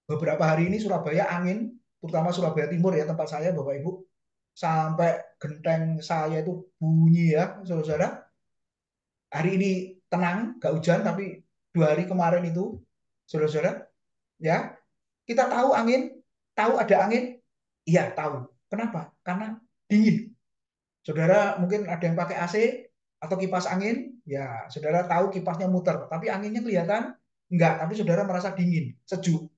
Beberapa hari ini Surabaya angin, terutama Surabaya Timur ya tempat saya Bapak Ibu, sampai genteng saya itu bunyi ya saudara. Hari ini tenang, gak hujan, tapi 2 hari kemarin itu saudara-saudara ya, kita tahu angin, tahu ada angin, iya tahu. Kenapa? Karena dingin. Saudara mungkin ada yang pakai AC atau kipas angin, ya saudara tahu kipasnya muter, tapi anginnya kelihatan enggak, tapi saudara merasa dingin, sejuk.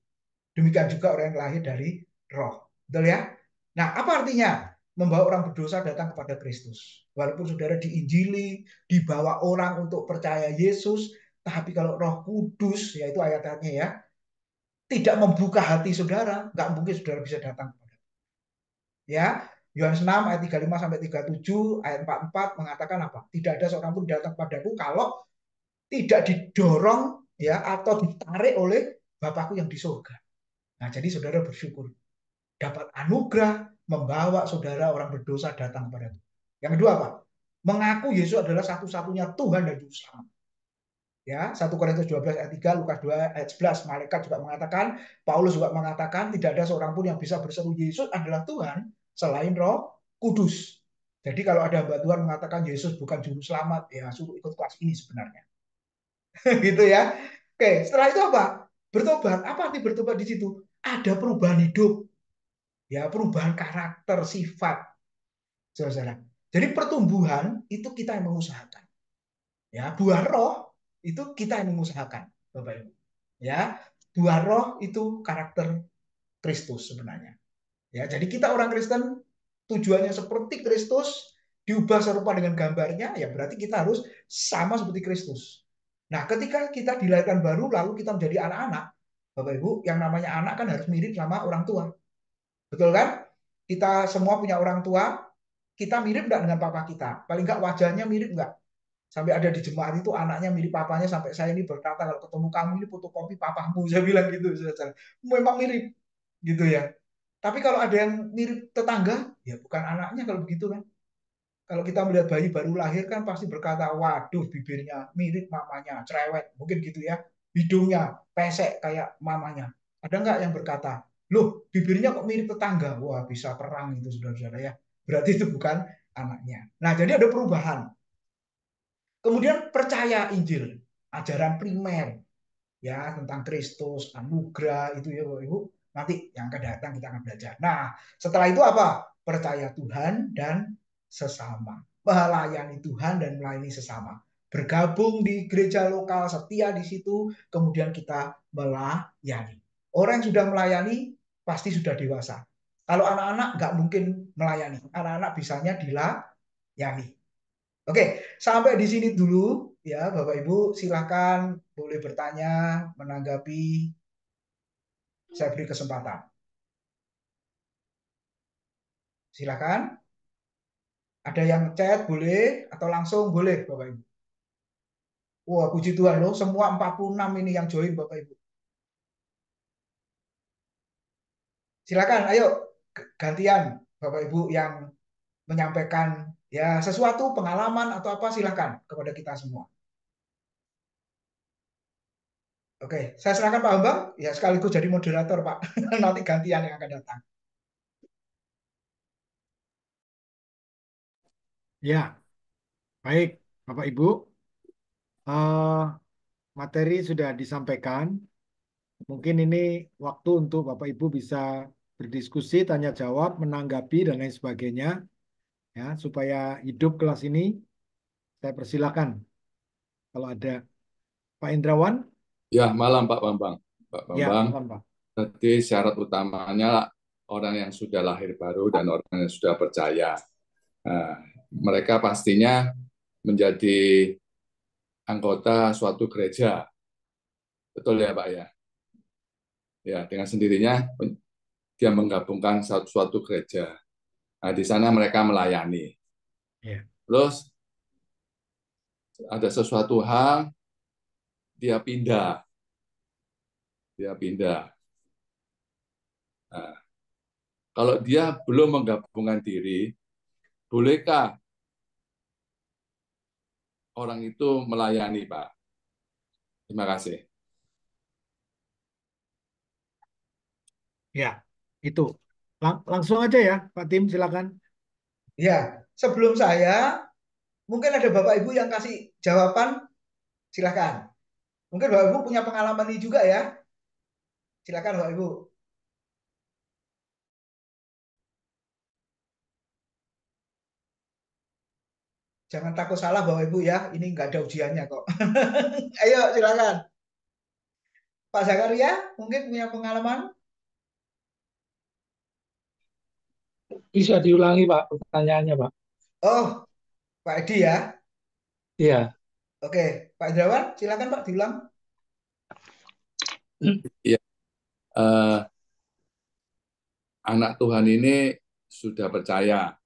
Demikian juga orang yang lahir dari Roh. Betul ya? Nah, apa artinya membawa orang berdosa datang kepada Kristus? Walaupun saudara diinjili, dibawa orang untuk percaya Yesus, tapi kalau Roh Kudus, yaitu ayat-ayatnya ya, tidak membuka hati saudara, nggak mungkin saudara bisa datang kepada. Ya, Yohanes 6 ayat 35 sampai 37, ayat 44 mengatakan apa? Tidak ada seorang pun datang padaku kalau tidak didorong ya atau ditarik oleh Bapakku yang di surga. Nah, jadi saudara bersyukur dapat anugerah membawa saudara orang berdosa datang kepada Tuhan. Yang kedua apa? Mengaku Yesus adalah satu-satunya Tuhan dan Juru Selamat. Ya, 1 Korintus 12 ayat 3, Lukas 2 ayat 11, malaikat juga mengatakan, Paulus juga mengatakan tidak ada seorang pun yang bisa berseru Yesus adalah Tuhan selain Roh Kudus. Jadi kalau ada hamba Tuhan mengatakan Yesus bukan juru selamat, ya suruh ikut kelas ini sebenarnya. Gitu ya. Oke, setelah itu apa? Bertobat. Apa arti bertobat di situ? Ada perubahan hidup, ya perubahan karakter, sifat, saudara. Jadi pertumbuhan itu kita yang mengusahakan. Ya, buah roh itu kita yang mengusahakan, Bapak Ibu. Ya, buah roh itu karakter Kristus sebenarnya. Ya, jadi kita orang Kristen tujuannya seperti Kristus, diubah serupa dengan gambarnya, ya berarti kita harus sama seperti Kristus. Nah, ketika kita dilahirkan baru lalu kita menjadi anak-anak, Bapak Ibu, yang namanya anak kan harus mirip sama orang tua. Betul kan? Kita semua punya orang tua, kita mirip enggak dengan papa kita? Paling enggak wajahnya mirip enggak? Sampai ada di jemaat itu anaknya mirip papanya, sampai saya ini berkata kalau ketemu kamu ini fotokopi papamu, saya bilang gitu. Memang mirip gitu ya. Tapi kalau ada yang mirip tetangga, ya bukan anaknya kalau begitu kan. Kalau kita melihat bayi baru lahir kan pasti berkata, waduh bibirnya mirip mamanya, cerewet, mungkin gitu ya. Hidungnya pesek kayak mamanya. Ada nggak yang berkata, loh bibirnya kok mirip tetangga? Wah bisa perang itu saudara-saudara ya. Berarti itu bukan anaknya. Nah jadi ada perubahan. Kemudian percaya Injil, ajaran primer ya tentang Kristus, anugerah itu ya Bapak Ibu. Nanti yang akan datang kita akan belajar. Nah, setelah itu apa? Percaya Tuhan dan sesama. Melayani Tuhan dan melayani sesama. Bergabung di gereja lokal, setia di situ, kemudian kita melayani. Orang yang sudah melayani pasti sudah dewasa. Kalau anak-anak nggak mungkin melayani. Anak-anak bisanya dilayani. Oke, sampai di sini dulu ya Bapak Ibu, silakan boleh bertanya, menanggapi, saya beri kesempatan. Silakan. Ada yang chat boleh atau langsung boleh Bapak Ibu. Wah, puji Tuhan loh, semua 46 ini yang join Bapak Ibu. Silakan, ayo gantian Bapak Ibu yang menyampaikan ya sesuatu pengalaman atau apa silakan kepada kita semua. Oke, saya serahkan Pak Bambang ya sekaligus jadi moderator Pak. Nanti gantian yang akan datang. Ya, baik, Bapak Ibu. Eh, materi sudah disampaikan. Mungkin ini waktu untuk Bapak Ibu bisa berdiskusi, tanya jawab, menanggapi dan lain sebagainya, ya, supaya hidup kelas ini. Saya persilakan kalau ada Pak Indrawan. Ya, malam Pak Bambang. Pak Ya, Bambang, malam Pak. tadi syarat utamanya orang yang sudah lahir baru dan orang yang sudah percaya. Nah, mereka pastinya menjadi anggota suatu gereja. Betul ya Pak ya? Ya, dengan sendirinya dia menggabungkan suatu gereja. Nah, di sana mereka melayani. Ya. Terus ada sesuatu hal, dia pindah. Dia pindah. Nah, kalau dia belum menggabungkan diri, bolehkah orang itu melayani, Pak? Terima kasih. Ya, itu. Langsung aja ya, Pak Tim, silakan. Ya, sebelum saya mungkin ada Bapak Ibu yang kasih jawaban, silakan. Mungkin Bapak Ibu punya pengalaman ini juga ya. Silakan Bapak Ibu. Jangan takut salah Bapak Ibu ya. Ini nggak ada ujiannya kok. Ayo silakan. Pak Zakaria mungkin punya pengalaman. Bisa diulangi Pak pertanyaannya Pak. Oh, Pak Edi ya. Iya. Oke, Pak Indrawan, silakan Pak diulang. Ya, anak Tuhan ini sudah percaya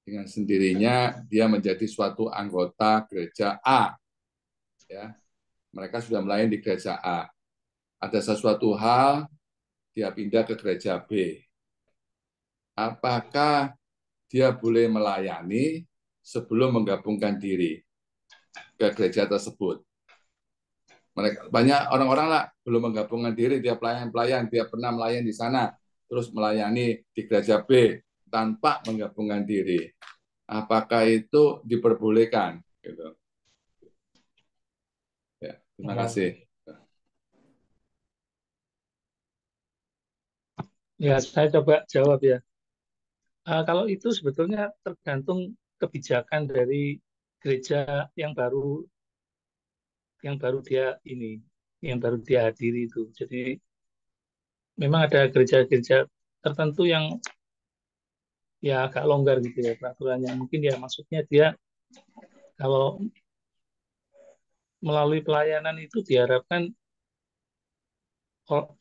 dengan sendirinya dia menjadi suatu anggota gereja A, ya. Mereka sudah melayani di gereja A. Ada sesuatu hal dia pindah ke gereja B. Apakah dia boleh melayani sebelum menggabungkan diri ke gereja tersebut? Mereka banyak orang-orang lah belum menggabungkan diri, dia pelayan-pelayan, dia pernah melayani di sana, terus melayani di gereja B tanpa menggabungkan diri. Apakah itu diperbolehkan? Gitu. Ya, terima kasih. Ya, saya coba jawab ya. Kalau itu sebetulnya tergantung kebijakan dari gereja yang baru dia hadiri itu. Jadi memang ada gereja-gereja tertentu yang ya agak longgar gitu ya peraturannya. Mungkin ya maksudnya dia kalau melalui pelayanan itu diharapkan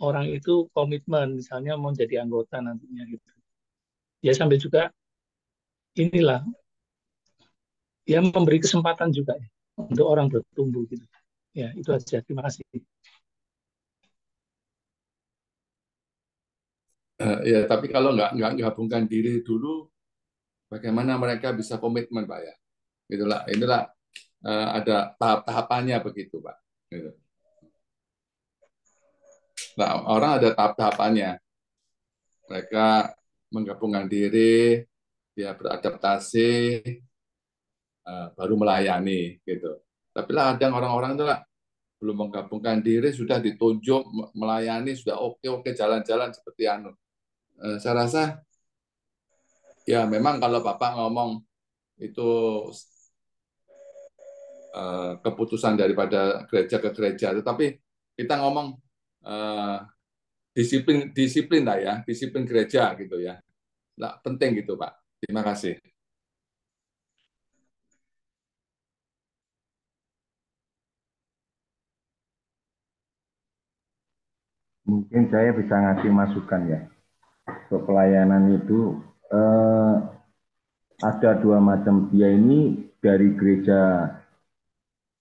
orang itu komitmen, misalnya mau jadi anggota nantinya gitu. Ya sampai juga inilah, ya memberi kesempatan juga ya, untuk orang bertumbuh gitu. Ya itu aja. Terima kasih. Ya, tapi kalau nggak gabungkan diri dulu, bagaimana mereka bisa komitmen, Pak ya? Inilah ada tahap-tahapannya begitu, Pak. Gitu. Nah, orang ada tahap-tahapannya. Mereka menggabungkan diri, dia beradaptasi, baru melayani gitu. Tapi lah ada orang-orang itu lah belum menggabungkan diri sudah ditunjuk melayani sudah oke jalan-jalan seperti anu. Saya rasa ya memang kalau Bapak ngomong itu keputusan daripada gereja ke gereja, tetapi kita ngomong disiplin disiplin lah ya, disiplin gereja gitu ya. Nah, penting gitu Pak. Terima kasih. Mungkin saya bisa ngasih masukan ya. Untuk pelayanan itu ada dua macam. Dia ini dari gereja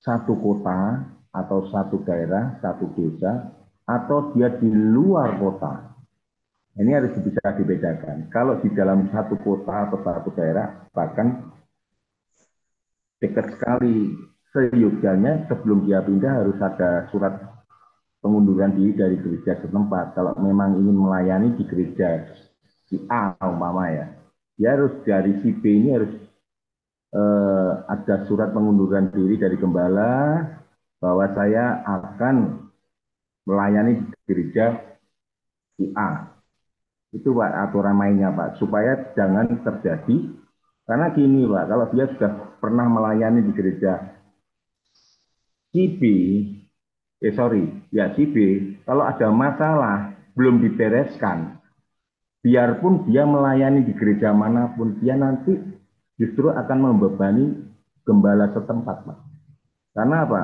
satu kota atau satu daerah, satu desa, atau dia di luar kota. Ini harus bisa dibedakan. Kalau di dalam satu kota atau satu daerah, bahkan dekat sekali seyogyanya, sebelum dia pindah harus ada surat pengunduran diri dari gereja setempat. Kalau memang ingin melayani di gereja si A umpama ya, dia harus dari si B ini harus ada surat pengunduran diri dari gembala bahwa saya akan melayani di gereja si A. Itu Pak aturan mainnya Pak, supaya jangan terjadi, karena gini Pak, kalau dia sudah pernah melayani di gereja si B, si B, kalau ada masalah belum dibereskan, biarpun dia melayani di gereja manapun, dia nanti justru akan membebani gembala setempat, Pak. Karena apa?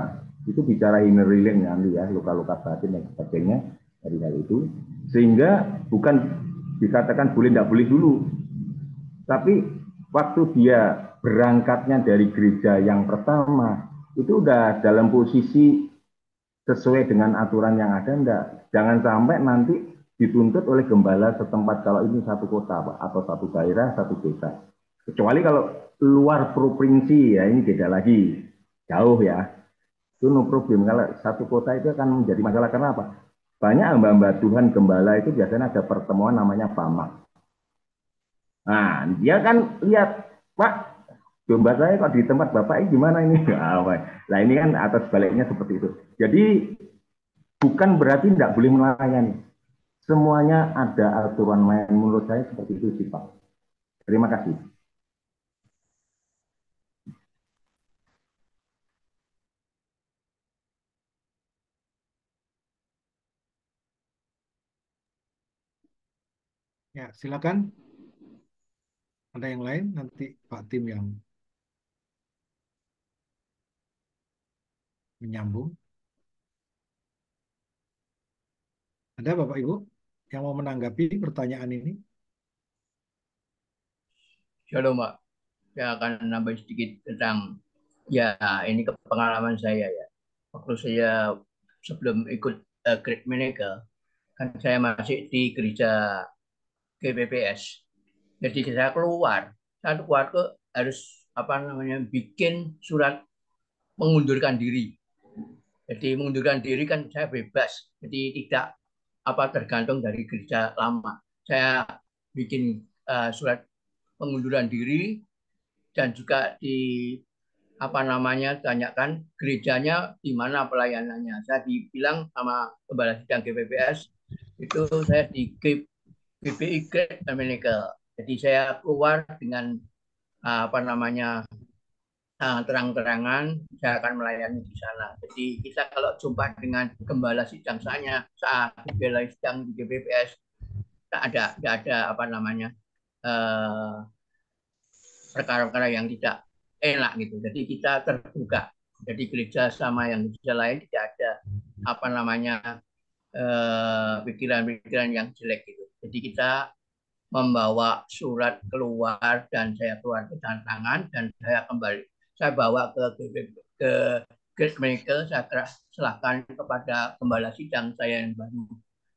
Itu bicara inner healing nanti ya, luka-luka batin dan sebagainya dari hal itu. Sehingga bukan dikatakan boleh tidak boleh dulu, tapi waktu dia berangkatnya dari gereja yang pertama, itu udah dalam posisi sesuai dengan aturan yang ada enggak. Jangan sampai nanti dituntut oleh gembala setempat kalau ini satu kota Pak, atau satu daerah, satu desa. Kecuali kalau luar provinsi ya, ini beda lagi. Jauh ya. Itu no problem. Kalau satu kota itu akan menjadi masalah karena apa? Banyak hamba-hamba Tuhan gembala itu biasanya ada pertemuan namanya PAMA. Nah, dia kan lihat, Pak, domba saya kok di tempat Bapak ini gimana ini? Nah, ini kan atas baliknya seperti itu. Jadi bukan berarti tidak boleh melayani. Semuanya ada aturan main, menurut saya seperti itu sih Pak. Terima kasih. Ya, silakan. Ada yang lain? Nanti Pak Tim yang menyambung. Ada Bapak Ibu yang mau menanggapi pertanyaan ini? Shalom, Pak. Saya akan nambah sedikit tentang ya ini pengalaman saya ya. Waktu saya sebelum ikut Great Miracle, kan saya masih di gereja GPPS. Jadi saya keluar ke harus apa namanya bikin surat mengundurkan diri. Jadi mengundurkan diri kan saya bebas. Jadi tidak apa tergantung dari gereja lama. Saya bikin surat pengunduran diri dan juga di apa namanya tanyakan gerejanya di mana pelayanannya. Saya dibilang sama Gembala Sidang GPPS itu saya di GBI Great Miracle. Jadi saya keluar dengan apa namanya terang-terangan saya akan melayani di sana. Jadi kita kalau jumpa dengan gembala sidang saya saat gembala sidang di GPPS tidak ada apa namanya perkara-perkara yang tidak enak gitu. Jadi kita terbuka. Jadi gereja sama yang gereja lain tidak ada apa namanya pikiran-pikiran yang jelek gitu. Jadi kita membawa surat keluar dan saya keluar ke tangan dan saya kembali. Saya bawa ke Great Miracle, saya serahkan kepada gembala sidang saya yang baru.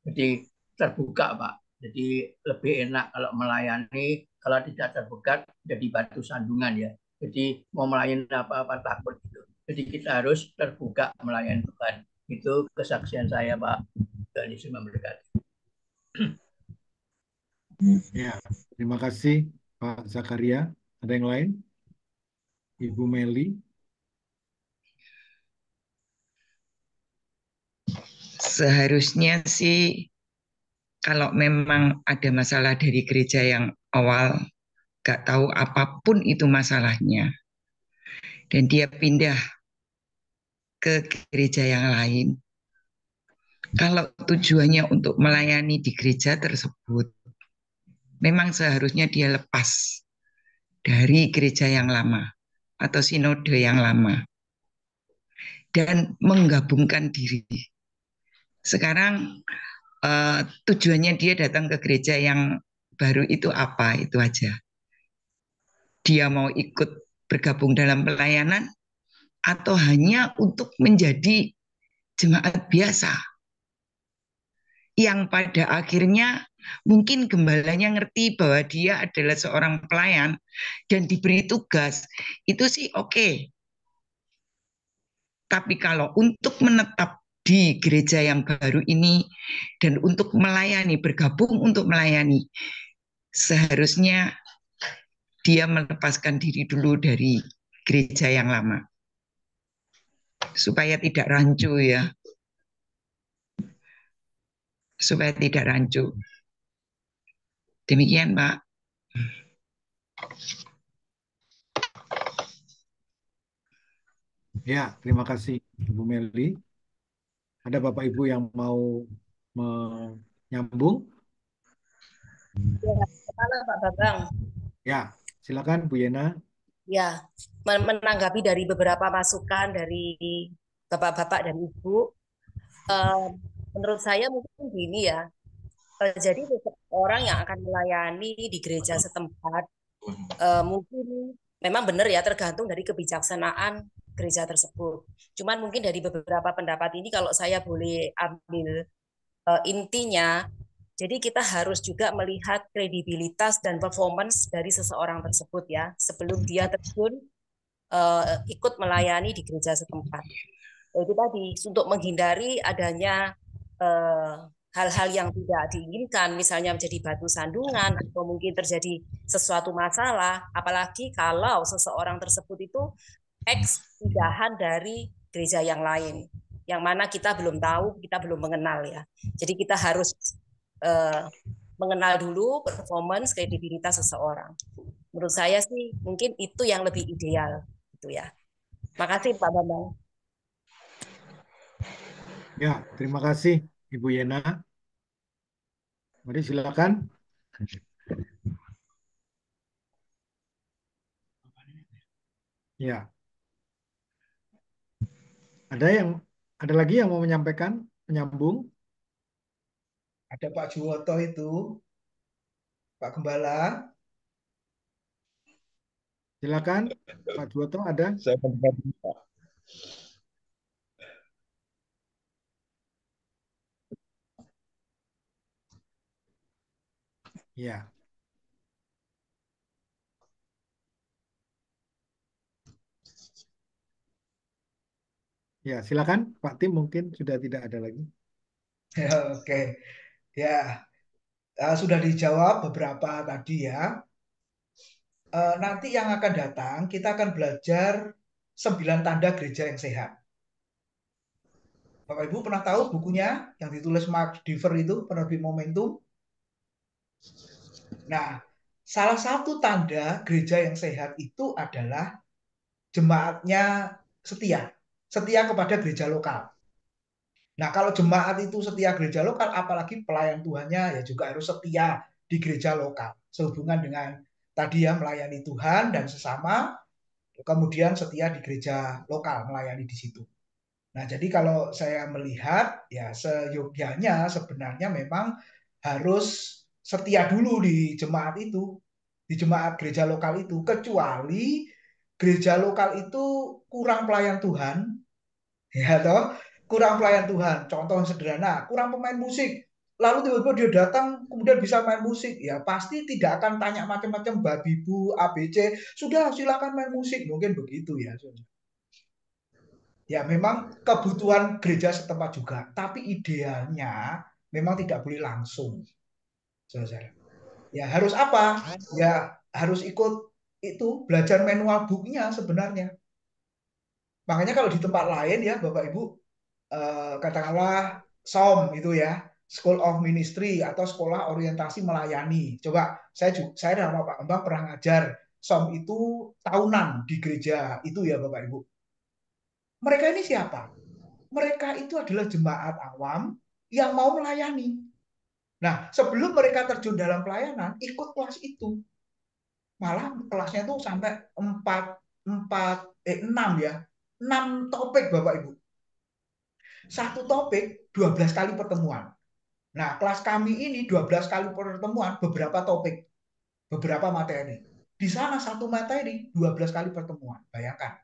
Jadi terbuka Pak. Jadi lebih enak kalau melayani, kalau tidak terbuka jadi batu sandungan ya. Jadi mau melayani apa-apa takut gitu. Jadi kita harus terbuka melayani Tuhan. Itu kesaksian saya Pak. Dan Yesus memberkati. Ya, terima kasih Pak Zakaria. Ada yang lain? Ibu Meli. Seharusnya sih kalau memang ada masalah dari gereja yang awal, gak tahu apapun itu masalahnya, dan dia pindah ke gereja yang lain, kalau tujuannya untuk melayani di gereja tersebut, memang seharusnya dia lepas dari gereja yang lama atau sinode yang lama dan menggabungkan diri. Sekarang tujuannya dia datang ke gereja yang baru itu apa, itu aja. Dia mau ikut bergabung dalam pelayanan atau hanya untuk menjadi jemaat biasa yang pada akhirnya mungkin gembalanya ngerti bahwa dia adalah seorang pelayan dan diberi tugas, itu sih oke. Tapi kalau untuk menetap di gereja yang baru ini dan untuk melayani, bergabung untuk melayani, seharusnya dia melepaskan diri dulu dari gereja yang lama supaya tidak rancu ya, supaya tidak rancu. Demikian Pak. Ya, terima kasih Ibu Meli. Ada Bapak Ibu yang mau menyambung? Ya, halo Pak Bambang. Ya, silakan Bu Yena. Ya, menanggapi dari beberapa masukan dari Bapak-bapak dan Ibu, menurut saya mungkin gini ya. Jadi orang yang akan melayani di gereja setempat mungkin memang benar ya tergantung dari kebijaksanaan gereja tersebut. Cuman mungkin dari beberapa pendapat ini kalau saya boleh ambil intinya, jadi kita harus juga melihat kredibilitas dan performance dari seseorang tersebut ya sebelum dia terjun ikut melayani di gereja setempat. Itu tadi untuk menghindari adanya hal-hal yang tidak diinginkan, misalnya menjadi batu sandungan atau mungkin terjadi sesuatu masalah, apalagi kalau seseorang tersebut itu ex-pindahan dari gereja yang lain, yang mana kita belum tahu, kita belum mengenal ya. Jadi kita harus mengenal dulu performance, kredibilitas seseorang. Menurut saya sih mungkin itu yang lebih ideal, gitu ya. Makasih Pak Bambang. Ya, terima kasih Ibu Yena. Mari silakan. Ya, ada yang ada lagi yang mau menyampaikan, menyambung? Ada Pak Juwoto itu, Pak Gembala. Silakan, Pak Juwoto ada? Saya mendengar Pak. Ya, ya silakan, Pak Tim mungkin sudah tidak ada lagi. Oke, ya sudah dijawab beberapa tadi ya. Nanti yang akan datang kita akan belajar 9 tanda gereja yang sehat. Bapak Ibu pernah tahu bukunya yang ditulis Mark Dever itu, Penerbit Momentum? Nah, salah satu tanda gereja yang sehat itu adalah jemaatnya setia, setia kepada gereja lokal. Nah, kalau jemaat itu setia gereja lokal, apalagi pelayan Tuhannya ya juga harus setia di gereja lokal. Sehubungan dengan tadi ya melayani Tuhan dan sesama, kemudian setia di gereja lokal, melayani di situ. Nah, jadi kalau saya melihat ya seyogyanya sebenarnya memang harus setia dulu di jemaat itu, di jemaat gereja lokal itu, kecuali gereja lokal itu kurang pelayan Tuhan, ya toh, kurang pelayan Tuhan. Contoh sederhana, kurang pemain musik. Lalu tiba-tiba dia datang kemudian bisa main musik, ya pasti tidak akan tanya macam-macam babi bu ABC, sudah silakan main musik, mungkin begitu ya. Ya, memang kebutuhan gereja setempat juga, tapi idealnya memang tidak boleh langsung, saudara. Ya, harus apa? Ya, harus ikut itu belajar manual booknya sebenarnya. Makanya kalau di tempat lain ya, Bapak Ibu, katakanlah SOM itu ya, School of Ministry atau Sekolah Orientasi Melayani. Coba saya sama Pak Embang pernah ngajar SOM itu tahunan di gereja itu ya, Bapak Ibu. Mereka ini siapa? Mereka itu adalah jemaat awam yang mau melayani. Nah, sebelum mereka terjun dalam pelayanan, ikut kelas itu. Malah kelasnya itu sampai 6 ya. 6 topik Bapak Ibu. Satu topik 12 kali pertemuan. Nah, kelas kami ini 12 kali pertemuan, beberapa topik, beberapa materi. Di sana satu materi 12 kali pertemuan. Bayangkan,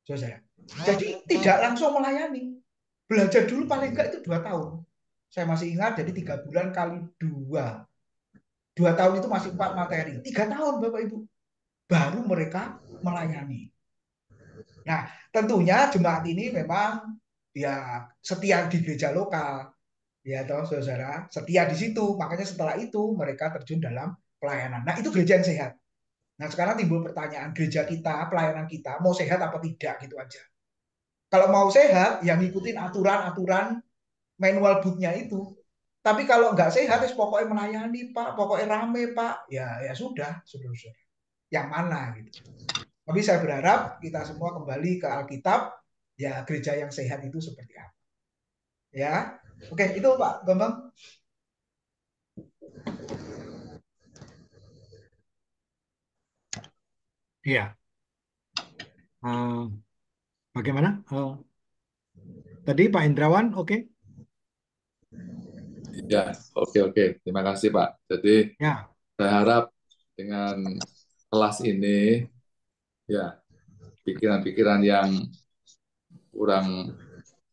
saudara. Jadi tidak langsung melayani. Belajar dulu paling enggak itu 2 tahun. Saya masih ingat, jadi 3 bulan kali 2. 2 tahun itu masih 4 materi. 3 tahun Bapak Ibu. Baru mereka melayani. Nah, tentunya jemaat ini memang ya setia di gereja lokal. Ya toh saudara, setia di situ. Makanya setelah itu mereka terjun dalam pelayanan. Nah, itu gereja yang sehat. Nah, sekarang timbul pertanyaan, gereja kita, pelayanan kita mau sehat apa tidak gitu aja. Kalau mau sehat, yang ngikutin aturan-aturan manual booknya itu. Tapi kalau nggak sehat, pokoknya melayani Pak, pokoknya rame Pak, ya sudah, sudah. Yang mana gitu. Tapi saya berharap kita semua kembali ke Alkitab, ya gereja yang sehat itu seperti apa. Ya, oke itu Pak Bambang. Iya. Bagaimana? Tadi Pak Indrawan, oke? Ya, oke. Terima kasih, Pak. Jadi, Ya, saya harap dengan kelas ini, ya, pikiran-pikiran yang kurang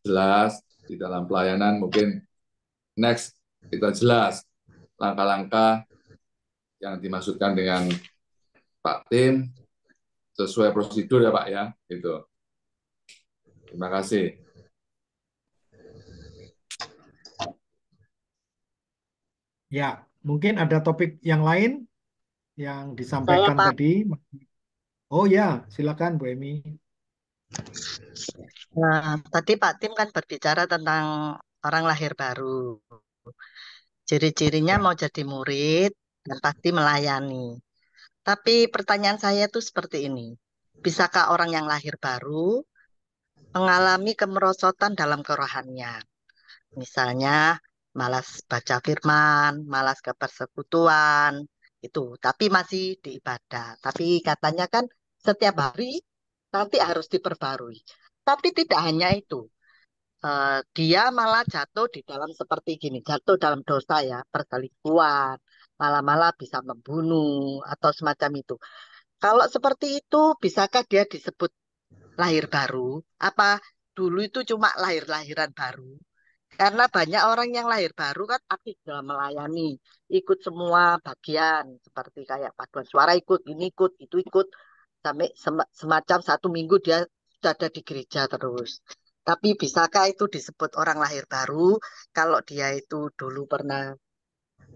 jelas di dalam pelayanan, mungkin next kita jelas langkah-langkah yang dimaksudkan dengan Pak Tim, sesuai prosedur ya Pak ya, gitu. Terima kasih. ya. Mungkin ada topik yang lain yang Saya disampaikan Pak, tadi. Oh ya, silakan Bu Emi. nah, tadi Pak Tim kan berbicara tentang orang lahir baru. Ciri-cirinya mau jadi murid dan pasti melayani. Tapi pertanyaan saya tuh seperti ini. Bisakah orang yang lahir baru mengalami kemerosotan dalam kerohanian? Misalnya malas baca firman, malas ke persekutuan, itu. Tapi masih di ibadah. Tapi katanya kan setiap hari nanti harus diperbarui. Tapi tidak hanya itu. Dia malah jatuh di dalam seperti gini, jatuh dalam dosa ya, perselingkuhan, malah-malah bisa membunuh atau semacam itu. Kalau seperti itu, bisakah dia disebut lahir baru? Apa dulu itu cuma lahir-lahiran baru? Karena banyak orang yang lahir baru kan aktif dalam melayani, ikut semua bagian, seperti kayak paduan suara ikut, ini ikut, itu ikut, sampai semacam 1 minggu dia sudah ada di gereja terus. Tapi bisakah itu disebut orang lahir baru? Kalau dia itu dulu pernah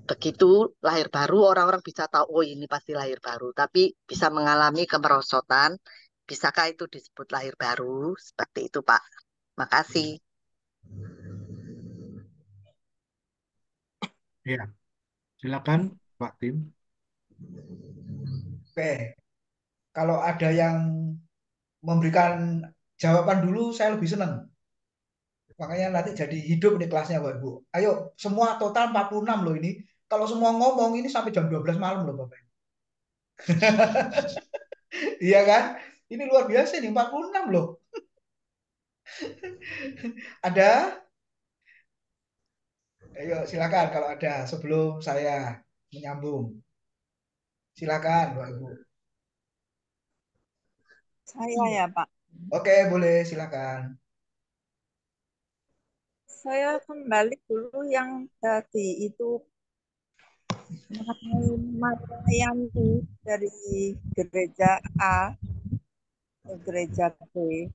begitu lahir baru, orang-orang bisa tahu, oh ini pasti lahir baru. Tapi bisa mengalami kemerosotan, bisakah itu disebut lahir baru? Seperti itu, Pak. Makasih. Ya, silakan Pak Tim. Oke, kalau ada yang memberikan jawaban dulu, saya lebih senang. Makanya nanti jadi hidup nih kelasnya Bapak Ibu. Ayo, semua total 46 loh ini. Kalau semua ngomong ini sampai jam 12 malam loh Bapak Ibu. Iya kan? Ini luar biasa nih, 46 loh. Ada? Ayo silakan kalau ada sebelum saya menyambung. Silakan Bapak Ibu. Saya ya Pak. Oke, boleh silakan. Saya kembali dulu yang tadi itu mengenai melayani dari gereja A ke gereja B.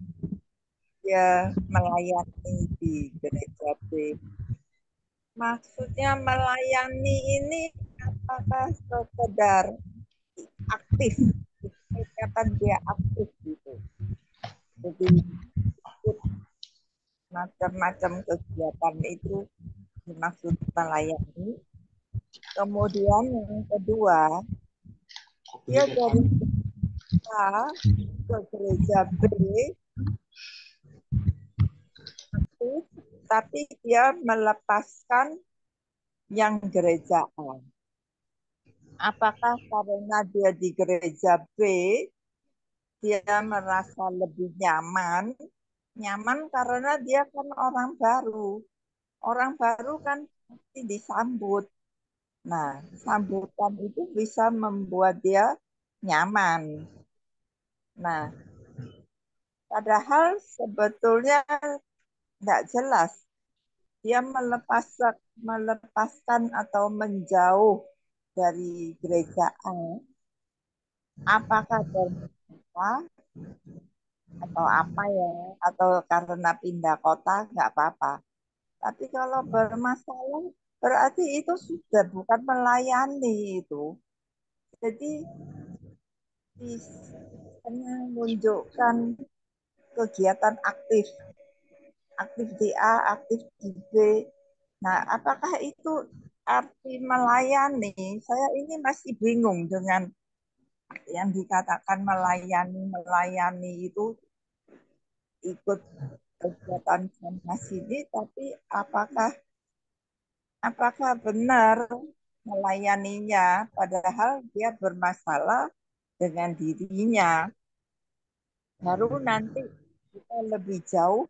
Dia melayani di gereja B. Maksudnya melayani ini apakah sekedar aktif? Kelihatan dia aktif gitu. Jadi ikut macam-macam kegiatan itu dimaksud melayani. Kemudian yang kedua, dia dari A ke gereja B aktif, tapi dia melepaskan yang gereja A. Apakah karena dia di gereja B, dia merasa lebih nyaman? Nyaman karena dia kan orang baru. Orang baru kan pasti disambut. Nah, sambutan itu bisa membuat dia nyaman. Nah, padahal sebetulnya tidak jelas. Dia melepaskan atau menjauh dari gereja A. Apakah bermasalah atau apa ya? Atau karena pindah kota nggak apa-apa. Tapi kalau bermasalah berarti itu sudah bukan melayani itu. Jadi hanya menunjukkan kegiatan aktif. Aktif di A, aktif di B. Nah, apakah itu arti melayani? Saya ini masih bingung dengan yang dikatakan melayani itu ikut kegiatan sana sini, tapi apakah benar melayaninya, padahal dia bermasalah dengan dirinya. Baru nanti kita lebih jauh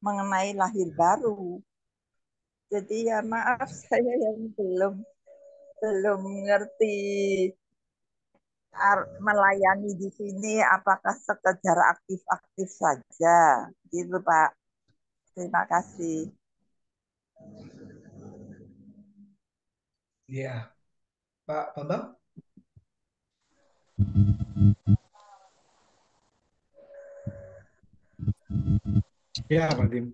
mengenai lahir baru. Jadi ya maaf saya yang belum ngerti melayani di sini apakah sekedar aktif-aktif saja. Gitu Pak. Terima kasih. Iya, Pak Bambang. Ya, Pak Tim.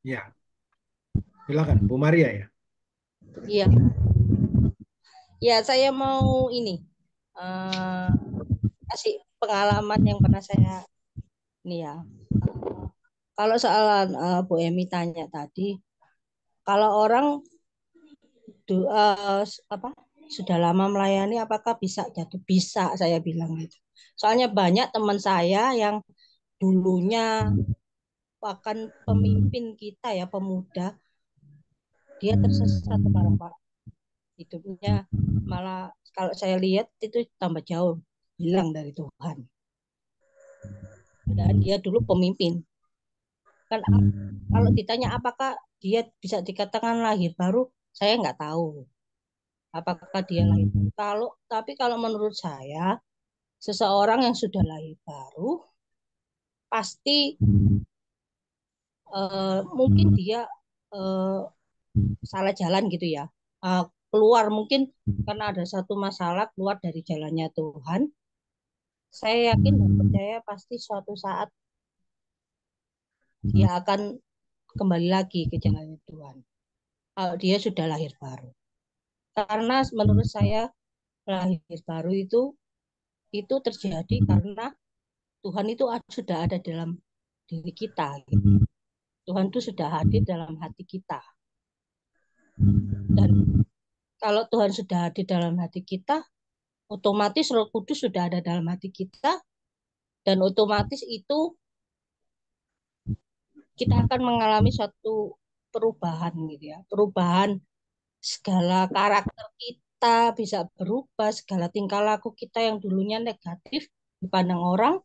Ya, silakan Bu Maria ya. Iya, ya saya mau ini kasih pengalaman yang pernah saya ini ya. Kalau soal Bu Emi tanya tadi, kalau orang apa sudah lama melayani, apakah bisa jatuh? Bisa, saya bilang gitu. Soalnya banyak teman saya yang dulunya bahkan pemimpin kita ya pemuda, dia tersesat sekarang Pak. hidupnya malah kalau saya lihat itu tambah jauh hilang dari Tuhan. Padahal dia dulu pemimpin. Kan kalau ditanya apakah dia bisa dikatakan lahir baru, saya nggak tahu. Apakah dia lahir baru? Kalau menurut saya, seseorang yang sudah lahir baru pasti mungkin dia salah jalan gitu ya. Keluar mungkin karena ada satu masalah keluar dari jalannya Tuhan. Saya yakin dan percaya pasti suatu saat dia akan kembali lagi ke jalannya Tuhan. Kalau dia sudah lahir baru. Karena menurut saya lahir baru itu terjadi karena Tuhan itu sudah ada dalam diri kita. Gitu. Tuhan itu sudah hadir dalam hati kita. Dan kalau Tuhan sudah hadir dalam hati kita, otomatis Roh Kudus sudah ada dalam hati kita, dan otomatis itu kita akan mengalami suatu perubahan gitu ya. Perubahan segala karakter kita bisa berubah, segala tingkah laku kita yang dulunya negatif dipandang orang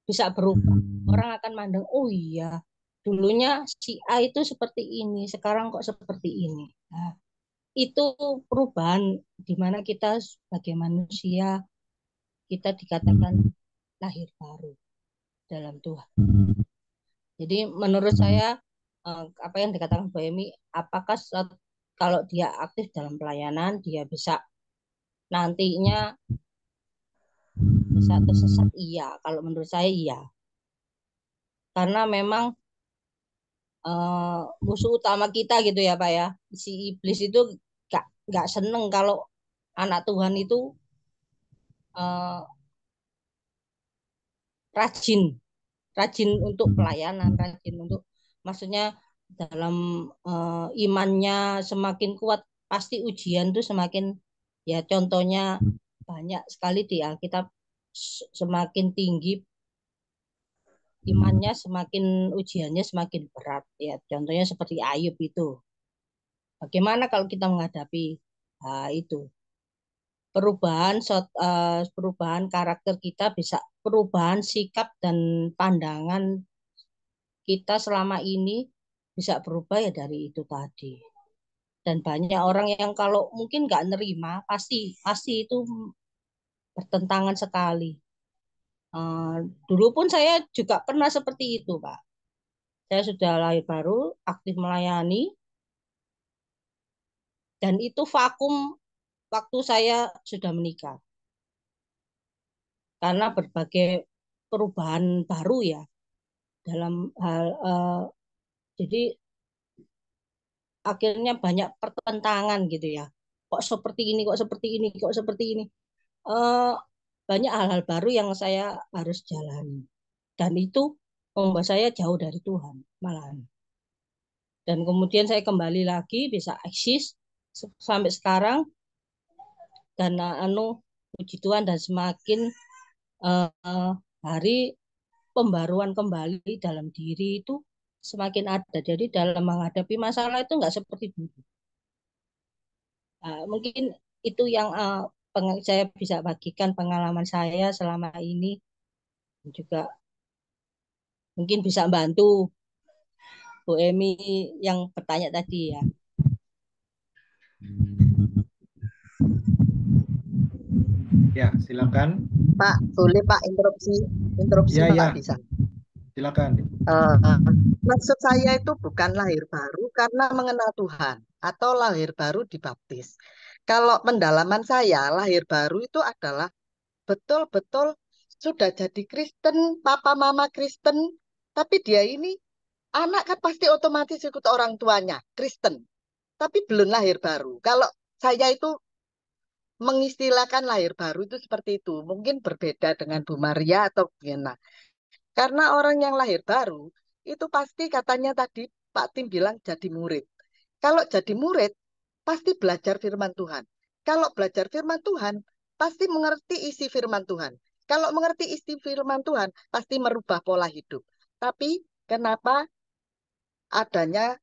bisa berubah. Orang akan mandang, oh iya, dulunya si A itu seperti ini, sekarang kok seperti ini. Nah, itu perubahan di mana kita sebagai manusia, kita dikatakan lahir baru dalam Tuhan. Jadi menurut saya, apa yang dikatakan Bu Emi, apakah kalau dia aktif dalam pelayanan, dia bisa nantinya bisa tersesat? Iya, kalau menurut saya iya. Karena memang musuh utama kita gitu ya Pak ya, si iblis itu nggak seneng kalau anak Tuhan itu rajin untuk pelayanan, rajin untuk maksudnya dalam imannya semakin kuat, pasti ujian tuh semakin ya, contohnya banyak sekali di Alkitab, semakin tinggi imannya semakin ujiannya semakin berat ya, contohnya seperti Ayub itu. Bagaimana kalau kita menghadapi itu perubahan karakter kita, bisa perubahan sikap dan pandangan kita selama ini bisa berubah ya dari itu tadi. Dan banyak orang yang kalau mungkin nggak nerima, pasti itu bertentangan sekali. Dulu pun saya juga pernah seperti itu, Pak. Saya sudah lahir baru, aktif melayani, dan itu vakum waktu saya sudah menikah. Karena berbagai perubahan baru ya, dalam hal jadi akhirnya banyak pertentangan gitu ya. Kok seperti ini, kok seperti ini, kok seperti ini. Banyak hal-hal baru yang saya harus jalani. Dan itu membuat saya jauh dari Tuhan malahan. Dan kemudian saya kembali lagi bisa eksis sampai sekarang, dan puji Tuhan, dan semakin hari pembaruan kembali dalam diri itu semakin ada. Jadi dalam menghadapi masalah itu nggak seperti dulu. Mungkin itu yang saya bisa bagikan pengalaman saya selama ini, juga mungkin bisa bantu Bu Emi yang bertanya tadi ya. Ya, silakan. Pak, boleh Pak interupsi Ya, Pak ya. bisa. Silakan. Maksud saya itu bukan lahir baru karena mengenal Tuhan atau lahir baru dibaptis. Kalau pendalaman saya, lahir baru itu adalah betul-betul sudah jadi Kristen, papa mama Kristen, tapi dia ini anak kan pasti otomatis ikut orang tuanya Kristen, tapi belum lahir baru. Kalau saya itu mengistilahkan lahir baru itu seperti itu, mungkin berbeda dengan Bu Maria atau Gena. Karena orang yang lahir baru itu pasti katanya tadi Pak Tim bilang jadi murid. Kalau jadi murid pasti belajar firman Tuhan. Kalau belajar firman Tuhan pasti mengerti isi firman Tuhan. Kalau mengerti isi firman Tuhan pasti merubah pola hidup. Tapi kenapa adanya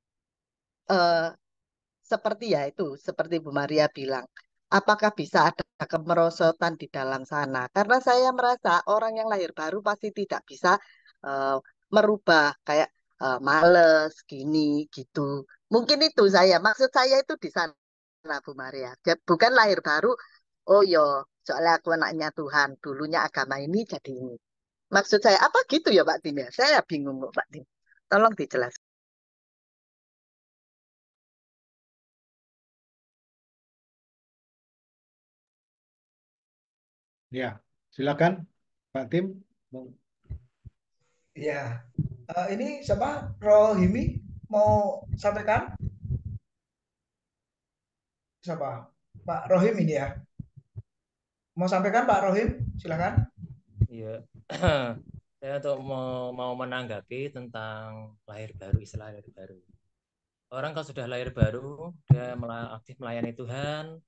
seperti ya itu, seperti Bu Maria bilang, apakah bisa ada kemerosotan di dalam sana? Karena saya merasa orang yang lahir baru pasti tidak bisa eh, merubah kayak males gini gitu. Mungkin itu saya, maksud saya itu di sana Bu Maria. Bukan lahir baru, oh yo, soalnya aku anaknya Tuhan, dulunya agama ini jadi ini. Maksud saya apa gitu ya Pak Tim ya? Saya bingung kok Pak Tim. Tolong dijelaskan. Ya, silakan Pak Tim. Ya, ini siapa? Rohimi mau sampaikan? Siapa? Pak Rohim ini ya. Mau sampaikan Pak Rohim? Silakan. Iya, saya untuk mau menanggapi tentang lahir baru, istilah lahir baru. Orang kalau sudah lahir baru, dia aktif melayani Tuhan,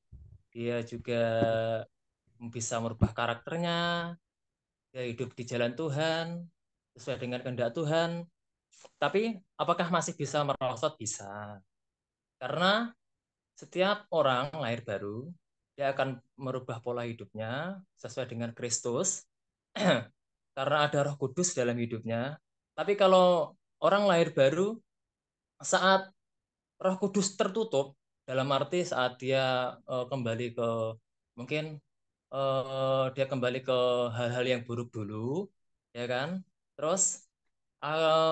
dia juga bisa merubah karakternya, dia hidup di jalan Tuhan, sesuai dengan kehendak Tuhan. Tapi apakah masih bisa merosot? Bisa. Karena setiap orang lahir baru, dia akan merubah pola hidupnya sesuai dengan Kristus, karena ada Roh Kudus dalam hidupnya. Tapi kalau orang lahir baru, saat Roh Kudus tertutup, dalam arti saat dia kembali ke mungkin dia kembali ke hal-hal yang buruk dulu, ya kan? Terus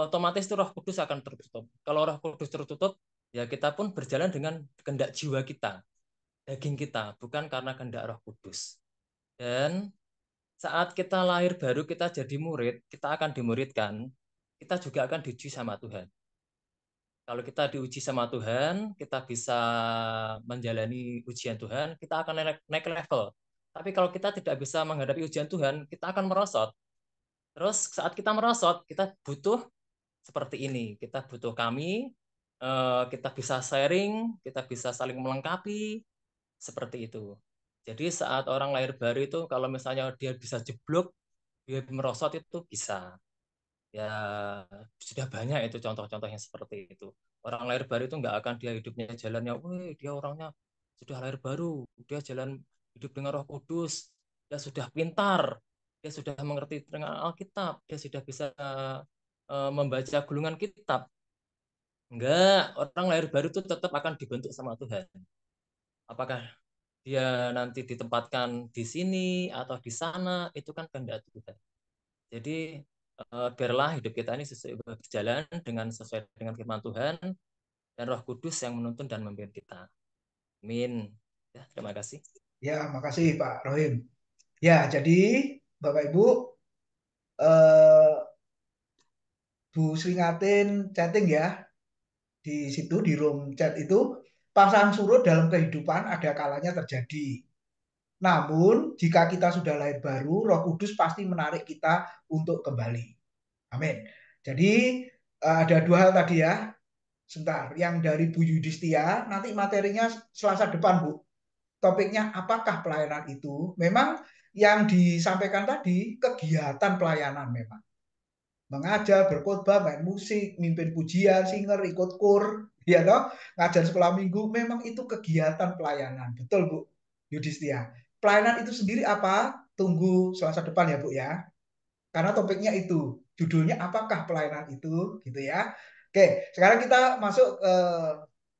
otomatis itu Roh Kudus akan tertutup. Kalau Roh Kudus tertutup, ya kita pun berjalan dengan kehendak jiwa kita, daging kita, bukan karena kehendak Roh Kudus. Dan saat kita lahir baru, kita jadi murid, kita akan dimuridkan, kita juga akan diuji sama Tuhan. Kalau kita diuji sama Tuhan, kita bisa menjalani ujian Tuhan, kita akan naik level. Tapi kalau kita tidak bisa menghadapi ujian Tuhan, kita akan merosot. Terus saat kita merosot, kita butuh seperti ini. Kita butuh kami, kita bisa sharing, kita bisa saling melengkapi, seperti itu. Jadi saat orang lahir baru itu, kalau misalnya dia bisa jeblok, dia merosot itu bisa. Ya sudah banyak itu contoh-contoh yang seperti itu. Orang lahir baru itu nggak akan dia hidupnya jalannya, wih dia orangnya sudah lahir baru, dia jalan hidup dengan Roh Kudus, dia sudah pintar, dia sudah mengerti dengan Alkitab, dia sudah bisa membaca gulungan kitab. Enggak, orang lahir baru itu tetap akan dibentuk sama Tuhan. Apakah dia nanti ditempatkan di sini atau di sana, itu kan kehendak Tuhan. Jadi biarlah hidup kita ini berjalan sesuai dengan firman Tuhan dan Roh Kudus yang menuntun dan membimbing kita. Amin. Ya, terima kasih. Ya, makasih Pak Rohim. Ya, jadi Bapak Ibu, Bu Sringatin chatting ya di situ di room chat itu, pasang surut dalam kehidupan ada kalanya terjadi. Namun jika kita sudah lahir baru, Roh Kudus pasti menarik kita untuk kembali. Amin. Jadi ada dua hal tadi ya. Sebentar, yang dari Bu Yudhistia nanti materinya Selasa depan Bu. Topiknya apakah pelayanan itu? Memang yang disampaikan tadi kegiatan pelayanan memang. Mengajar, berkhotbah, main musik, mimpin pujian, singer, ikut kur, ya toh, ngajar sekolah minggu, memang itu kegiatan pelayanan. Betul Bu Yudhistia. Pelayanan itu sendiri apa? Tunggu Selasa depan ya Bu ya. Karena topiknya itu, judulnya apakah pelayanan itu, gitu ya. Oke, sekarang kita masuk ke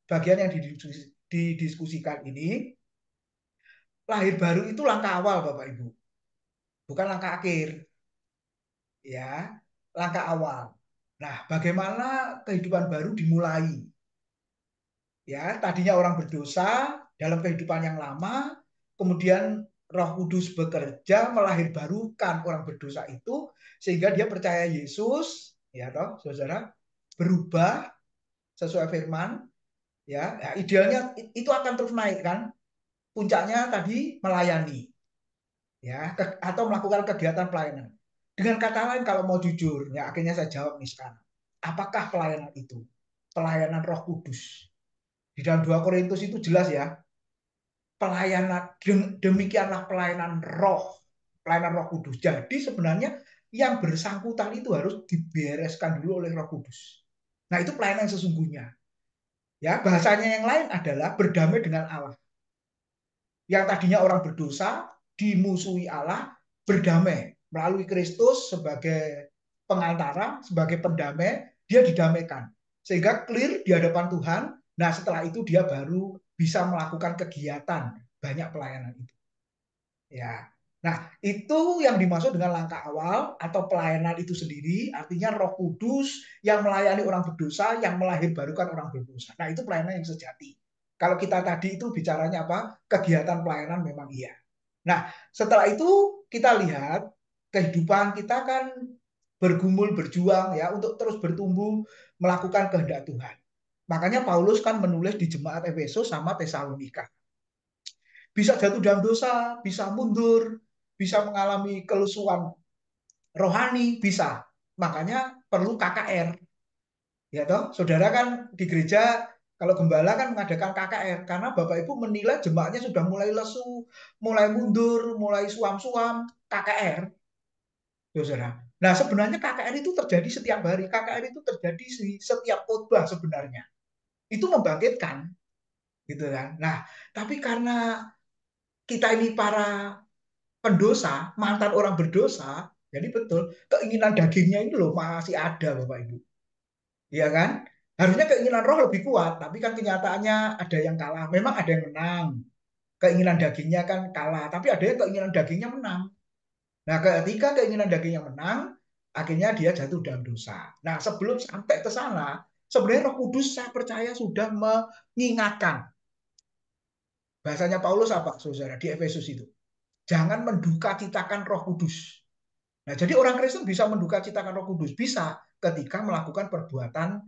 bagian yang didiskusikan ini. Lahir baru itu langkah awal Bapak Ibu, bukan langkah akhir. Ya, langkah awal. Nah, bagaimana kehidupan baru dimulai? Ya, tadinya orang berdosa dalam kehidupan yang lama, kemudian Roh Kudus bekerja melahirbarukan orang berdosa itu sehingga dia percaya Yesus, ya toh, saudara, berubah sesuai firman, ya. Ya, idealnya itu akan terus naik kan? Puncaknya tadi melayani, ya, atau melakukan kegiatan pelayanan. Dengan kata lain, kalau mau jujur, ya akhirnya saya jawab nih sekarang. Apakah pelayanan itu? Pelayanan Roh Kudus. Di dalam 2 Korintus itu jelas ya, pelayanan demikianlah pelayanan Roh Kudus. Jadi sebenarnya yang bersangkutan itu harus dibereskan dulu oleh Roh Kudus. Nah, itu pelayanan yang sesungguhnya. Ya, bahasanya yang lain adalah berdamai dengan Allah. Yang tadinya orang berdosa, dimusuhi Allah, berdamai melalui Kristus sebagai pengantara, sebagai pendamai, dia didamaikan. Sehingga clear di hadapan Tuhan. Nah, setelah itu dia baru bisa melakukan kegiatan banyak pelayanan itu. Ya. Nah, itu yang dimaksud dengan langkah awal atau pelayanan itu sendiri, artinya Roh Kudus yang melayani orang berdosa, yang melahirbarukan orang berdosa. Nah, itu pelayanan yang sejati. Kalau kita tadi itu bicaranya apa? Kegiatan pelayanan memang iya. Nah, setelah itu kita lihat kehidupan kita kan bergumul, berjuang ya untuk terus bertumbuh melakukan kehendak Tuhan. Makanya Paulus kan menulis di jemaat Efesus sama Tesalonika. Bisa jatuh dalam dosa, bisa mundur, bisa mengalami kelusuan rohani, bisa. Makanya perlu KKR. Ya toh, saudara kan di gereja kalau gembala kan mengadakan KKR karena Bapak Ibu menilai jemaatnya sudah mulai lesu, mulai mundur, mulai suam-suam, KKR. Saudara. Nah, sebenarnya KKR itu terjadi setiap hari. KKR itu terjadi di setiap khotbah sebenarnya. Itu membangkitkan gitu kan. Nah, tapi karena kita ini para pendosa, mantan orang berdosa, jadi betul keinginan dagingnya ini loh masih ada Bapak Ibu. Iya kan? Harusnya keinginan roh lebih kuat, tapi kan kenyataannya ada yang kalah. Memang ada yang menang. Keinginan dagingnya kan kalah, tapi ada yang keinginan dagingnya menang. Nah, ketika keinginan dagingnya menang, akhirnya dia jatuh dalam dosa. Nah, sebelum sampai ke sana, sebenarnya Roh Kudus saya percaya sudah mengingatkan. Bahasanya Paulus apa, saudara, di Efesus itu? Jangan menduka citakan Roh Kudus. Nah, jadi orang Kristen bisa menduka citakan Roh Kudus, bisa ketika melakukan perbuatan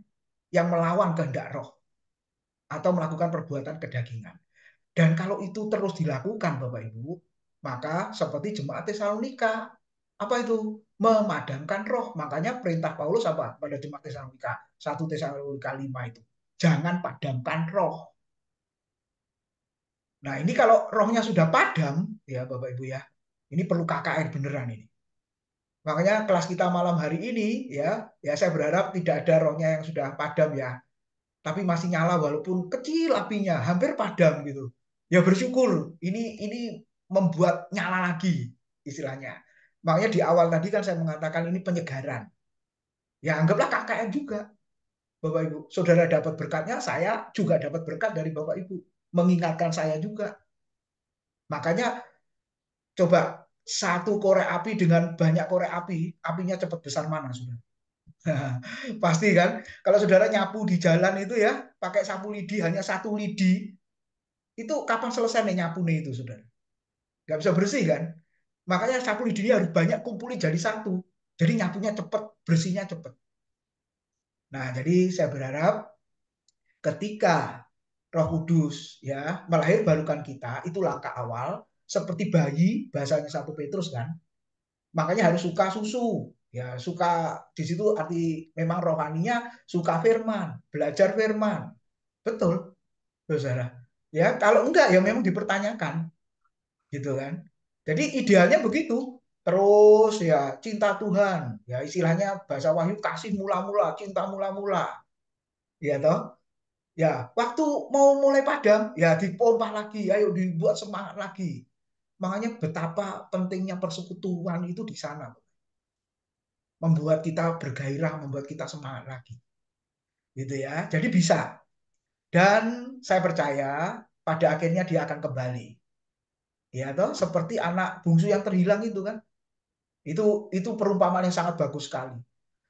yang melawan kehendak roh atau melakukan perbuatan kedagingan. Dan kalau itu terus dilakukan Bapak Ibu, maka seperti jemaat Tesalonika, apa itu? Memadamkan roh. Makanya perintah Paulus apa pada jemaat Tesalonika? 1 Tesalonika 5 itu. Jangan padamkan roh. Nah, ini kalau rohnya sudah padam, ya Bapak Ibu ya, ini perlu KKR beneran ini. Makanya kelas kita malam hari ini ya saya berharap tidak ada rohnya yang sudah padam ya, tapi masih nyala walaupun kecil apinya, hampir padam gitu. Ya bersyukur, ini membuat nyala lagi istilahnya. Makanya di awal tadi kan saya mengatakan ini penyegaran. Ya anggaplah KKN juga, Bapak Ibu. Saudara dapat berkatnya, saya juga dapat berkat dari Bapak Ibu. Mengingatkan saya juga. Makanya coba satu korek api dengan banyak korek api, apinya cepat besar mana, saudara? Pasti kan, kalau saudara nyapu di jalan itu ya, pakai sapu lidi hanya satu lidi, itu kapan selesai nih nyapu nih itu, saudara? Nggak bisa bersih kan? Makanya sapu lidinya harus banyak kumpulin jadi satu. Jadi nyapunya cepat, bersihnya cepat. Nah, jadi saya berharap ketika Roh Kudus ya melahirbarukan kita, itu langkah awal seperti bayi, bahasanya 1 Petrus kan. Makanya harus suka susu. Ya, suka di situ arti memang rohaninya suka firman, belajar firman. Betul, saudara. Ya, kalau enggak ya memang dipertanyakan, gitu kan. Jadi idealnya begitu. Terus ya cinta Tuhan, ya istilahnya bahasa Wahyu kasih mula-mula, cinta mula-mula. Ya toh? Ya, waktu mau mulai padam, ya dipompa lagi, ayo dibuat semangat lagi. Makanya betapa pentingnya persekutuan itu di sana. Membuat kita bergairah, membuat kita semangat lagi. Gitu ya. Jadi bisa. Dan saya percaya pada akhirnya dia akan kembali. Ya toh, seperti anak bungsu yang terhilang itu kan. Itu perumpamaan yang sangat bagus sekali.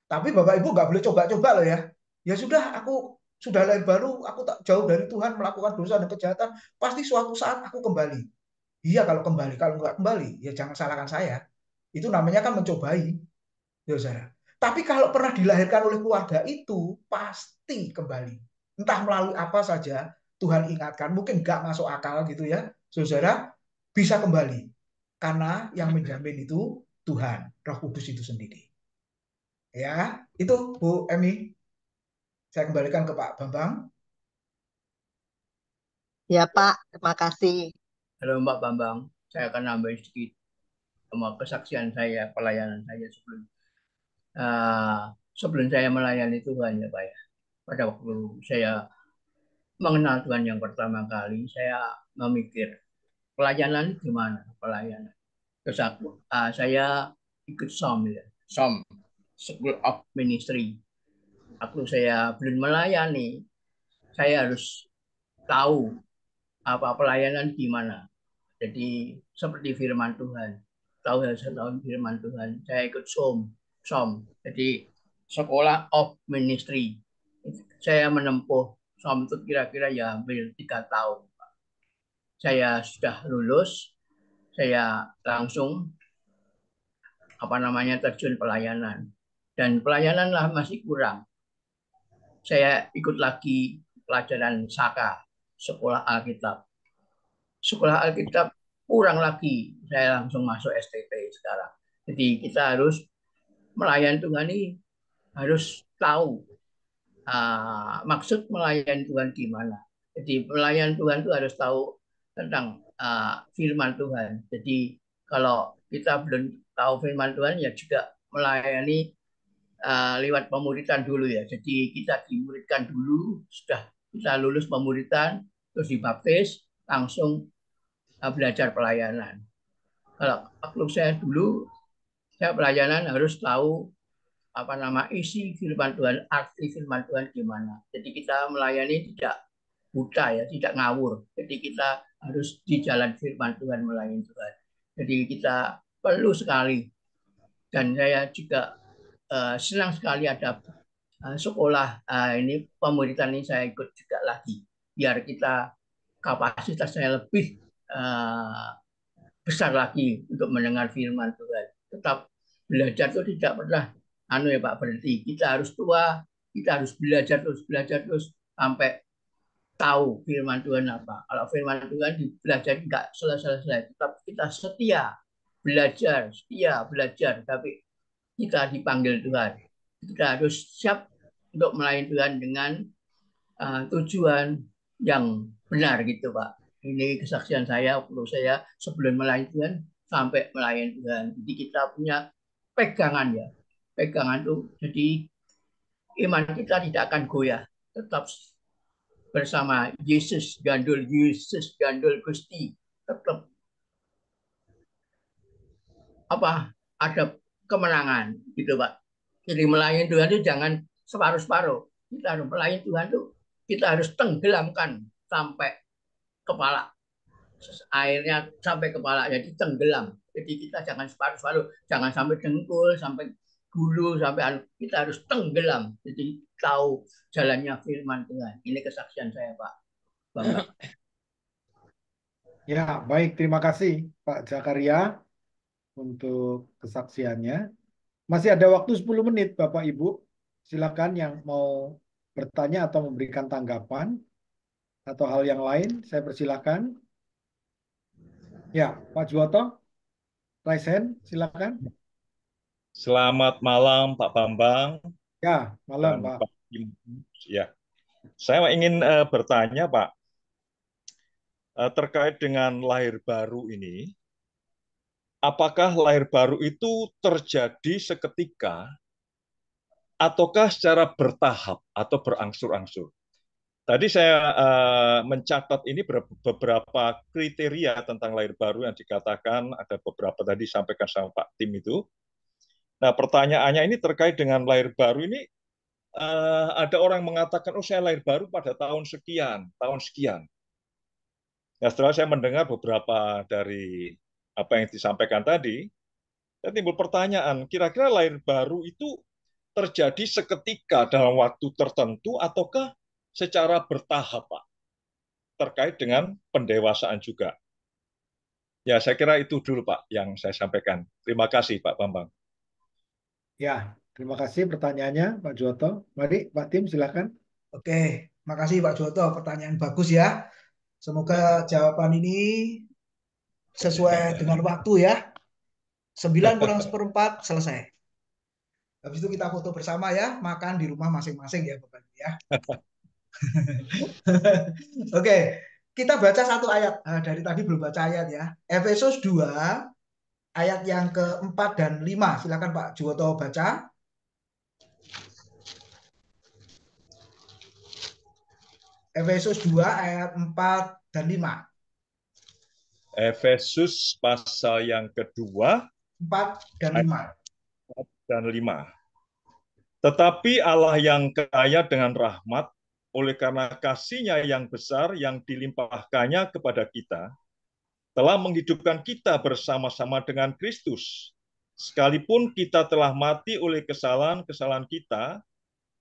Tapi Bapak Ibu nggak boleh coba-coba loh ya. Ya sudah, aku sudah lahir baru, aku tak jauh dari Tuhan melakukan dosa dan kejahatan, pasti suatu saat aku kembali. Iya kalau kembali, kalau nggak kembali, ya jangan salahkan saya. Itu namanya kan mencobai, ya saudara. Tapi kalau pernah dilahirkan oleh keluarga itu, pasti kembali. Entah melalui apa saja, Tuhan ingatkan, mungkin nggak masuk akal gitu ya, saudara, bisa kembali. Karena yang menjamin itu Tuhan, Roh Kudus itu sendiri. Ya, itu Bu Emi. Saya kembalikan ke Pak Bambang. Ya Pak, terima kasih. Halo Mbak Bambang, saya akan nambahin sedikit sama kesaksian saya, pelayanan saya sebelum saya melayani Tuhan ya Pak ya. Pada waktu saya mengenal Tuhan yang pertama kali, saya memikir pelayanan gimana pelayanan. Terus saya ikut SOM ya, SOM School of Ministry. Waktu saya belum melayani, saya harus tahu apa pelayanan gimana. Jadi seperti firman Tuhan, harus tahu firman Tuhan. Saya ikut SOM. Jadi Sekolah of Ministry. Saya menempuh SOM itu kira-kira ya hampir 3 tahun. Saya sudah lulus, saya langsung terjun pelayanan. Dan pelayanan lah masih kurang. Saya ikut lagi pelajaran Saka, Sekolah Alkitab. Sekolah Alkitab kurang lagi, saya langsung masuk STT sekarang. Jadi kita harus melayani Tuhan ini harus tahu maksud melayani Tuhan gimana. Jadi pelayan Tuhan itu harus tahu tentang firman Tuhan. Jadi kalau kita belum tahu firman Tuhan ya juga melayani lewat pemuritan dulu ya. Jadi kita dimuridkan dulu, sudah kita lulus pemuritan, terus dibaptis, langsung belajar pelayanan. Kalau waktu saya dulu, saya pelayanan harus tahu isi firman Tuhan, arti firman Tuhan gimana. Jadi kita melayani tidak buta ya, tidak ngawur. Jadi kita harus di jalan firman Tuhan, melayani Tuhan. Jadi kita perlu sekali. Dan saya juga senang sekali ada sekolah ini pemuritan ini saya ikut juga lagi. Biar kita kapasitasnya lebih besar lagi untuk mendengar firman Tuhan. Tetap belajar itu tidak pernah Pak berhenti. Kita harus tua, kita harus belajar terus sampai tahu firman Tuhan apa. Kalau firman Tuhan dipelajari nggak selesai-selesai, tetap kita setia belajar, tapi kita dipanggil Tuhan. Kita harus siap untuk melayani Tuhan dengan tujuan yang benar gitu Pak. Ini kesaksian saya waktu saya sebelum melayani Tuhan sampai melayani Tuhan. Jadi kita punya pegangan ya. Pegangan itu jadi iman kita tidak akan goyah. Tetap bersama Yesus gandul Gusti. Tetap ada kemenangan gitu Pak. Jadi melayani Tuhan itu jangan separuh-separuh. Kita harus melayani Tuhan itu kita harus tenggelamkan sampai kepala, airnya sampai kepala, jadi tenggelam. Jadi kita jangan separuh-separuh, jangan sampai dengkul, sampai dulu, sampai kita harus tenggelam. Jadi tahu jalannya firman Tuhan. Ini kesaksian saya Pak Bambang. Ya, baik. Terima kasih Pak Zakaria untuk kesaksiannya. Masih ada waktu 10 menit Bapak Ibu. Silakan yang mau bertanya atau memberikan tanggapan atau hal yang lain, saya persilakan. Ya, Pak Juwoto, raise hand, silakan. Selamat malam Pak Bambang. Ya, malam Pak. Ya, saya ingin bertanya Pak, terkait dengan lahir baru ini, apakah lahir baru itu terjadi seketika ataukah secara bertahap atau berangsur-angsur? Tadi saya mencatat ini beberapa kriteria tentang lahir baru yang dikatakan, ada beberapa tadi disampaikan sama Pak Tim itu. Nah, pertanyaannya ini terkait dengan lahir baru ini, ada orang mengatakan, oh saya lahir baru pada tahun sekian. Ya, setelah saya mendengar beberapa dari apa yang disampaikan tadi, saya timbul pertanyaan, kira-kira lahir baru itu terjadi seketika dalam waktu tertentu ataukah secara bertahap, Pak, terkait dengan pendewasaan juga. Ya, saya kira itu dulu, Pak, yang saya sampaikan. Terima kasih, Pak Bambang. Ya, terima kasih pertanyaannya, Pak Juwoto. Mari, Pak Tim, silakan. Oke, makasih Pak Juwoto. Pertanyaan bagus ya. Semoga jawaban ini sesuai dengan waktu ya. 9 kurang 1/4 selesai. Habis itu kita foto bersama ya, makan di rumah masing-masing ya Bapak ya. Oke, kita baca satu ayat. Dari tadi belum baca ayat ya. Efesus 2 ayat yang ke-4 dan 5. Silakan Pak Juwoto baca. Efesus 2 ayat 4 dan 5. Efesus pasal yang kedua 4 dan 5. ayat 4 dan 5. Tetapi Allah yang kaya dengan rahmat, oleh karena kasih-Nya yang besar yang dilimpahkannya kepada kita, telah menghidupkan kita bersama-sama dengan Kristus. Sekalipun kita telah mati oleh kesalahan-kesalahan kita,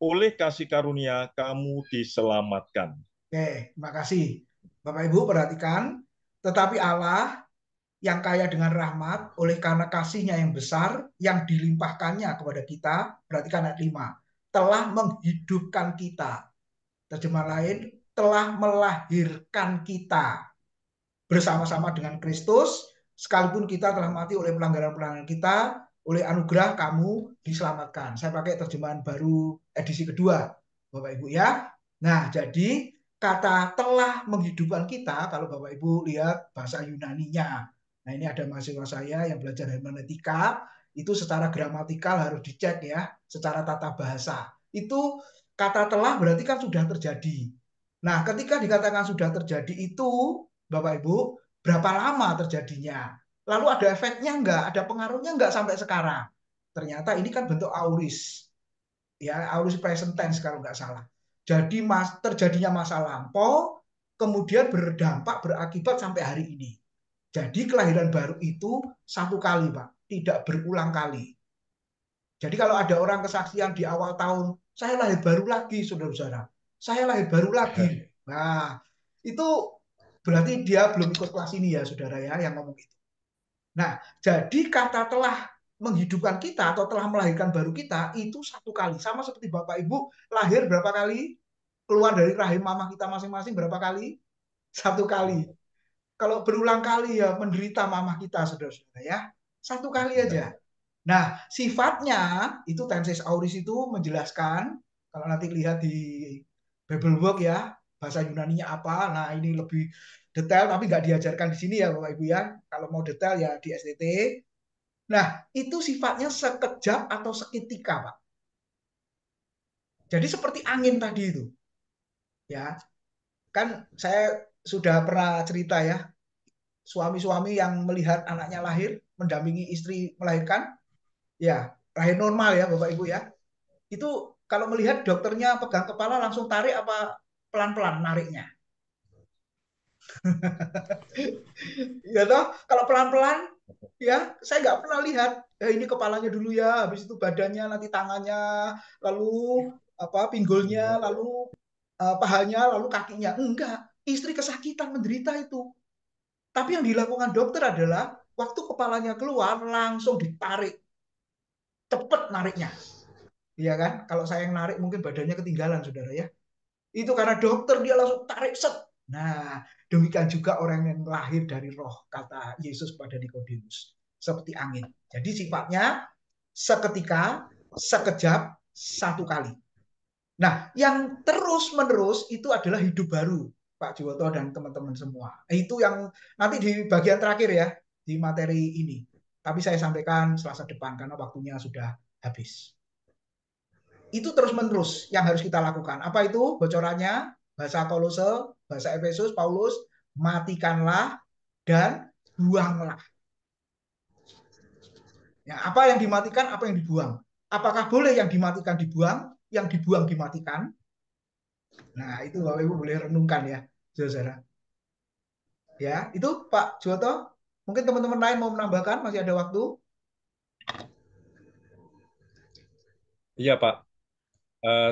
oleh kasih karunia kamu diselamatkan. Oke, terima kasih. Bapak Ibu perhatikan, tetapi Allah yang kaya dengan rahmat oleh karena kasih-Nya yang besar yang dilimpahkannya kepada kita, perhatikan ayat 5, telah menghidupkan kita. Terjemah lain, telah melahirkan kita bersama-sama dengan Kristus, sekalipun kita telah mati oleh pelanggaran-pelanggaran kita, oleh anugerah kamu diselamatkan. Saya pakai terjemahan baru edisi kedua, Bapak Ibu ya. Nah, jadi kata telah menghidupkan kita, kalau Bapak Ibu lihat bahasa Yunaninya. Nah, ini ada mahasiswa saya yang belajar hermeneutika, itu secara gramatikal harus dicek ya, secara tata bahasa. Itu kata telah berarti kan sudah terjadi. Nah, ketika dikatakan sudah terjadi itu, Bapak Ibu, berapa lama terjadinya? Lalu ada efeknya enggak? Ada pengaruhnya enggak sampai sekarang? Ternyata ini kan bentuk auris. Ya, auris present tense kalau enggak salah. Jadi terjadinya masa lampau, kemudian berdampak, berakibat sampai hari ini. Jadi kelahiran baru itu satu kali, Pak. Tidak berulang kali. Jadi kalau ada orang kesaksian di awal tahun, saya lahir baru lagi, saudara-saudara. Saya lahir baru lagi. Nah, itu berarti dia belum ikut kelas ini ya, saudara ya, yang ngomong itu. Nah, jadi kata telah menghidupkan kita atau telah melahirkan baru kita itu satu kali. Sama seperti Bapak Ibu lahir berapa kali? Keluar dari rahim mama kita masing-masing berapa kali? Satu kali. Kalau berulang kali ya menderita mama kita, saudara-saudara ya. Satu kali aja. Nah, sifatnya itu tenses auris itu menjelaskan, kalau nanti lihat di Bible Work ya, bahasa Yunaninya apa. Nah, ini lebih detail, tapi nggak diajarkan di sini ya Bapak Ibu ya. Kalau mau detail ya di STT. Nah, itu sifatnya sekejap atau seketika, Pak. Jadi seperti angin tadi itu. Ya, kan saya sudah pernah cerita ya, suami-suami yang melihat anaknya lahir, mendampingi istri melahirkan, ya, lahir normal ya Bapak Ibu ya. Itu kalau melihat dokternya pegang kepala langsung tarik apa pelan-pelan nariknya. Ya toh, kalau pelan-pelan ya saya nggak pernah lihat ini kepalanya dulu ya, habis itu badannya, nanti tangannya, lalu apa pinggulnya, lalu pahanya, lalu kakinya. Enggak, istri kesakitan menderita itu. Tapi yang dilakukan dokter adalah waktu kepalanya keluar langsung ditarik, cepet nariknya. Iya kan? Kalau saya yang narik mungkin badannya ketinggalan, saudara ya. Itu karena dokter dia langsung tarik set. Nah, demikian juga orang yang lahir dari roh, kata Yesus pada Nikodemus. Seperti angin. Jadi sifatnya seketika, sekejap, satu kali. Nah, yang terus-menerus itu adalah hidup baru, Pak Jiwoto dan teman-teman semua. Itu yang nanti di bagian terakhir ya, di materi ini. Tapi saya sampaikan Selasa depan karena waktunya sudah habis. Itu terus-menerus yang harus kita lakukan. Apa itu bocorannya? Bahasa Kolose, bahasa Efesus, Paulus, matikanlah dan buanglah. Ya, apa yang dimatikan, apa yang dibuang? Apakah boleh yang dimatikan dibuang, yang dibuang dimatikan? Nah, itu Bapak Ibu boleh renungkan ya, saudara. Ya, itu Pak Joto. Mungkin teman-teman lain mau menambahkan, masih ada waktu. Iya Pak.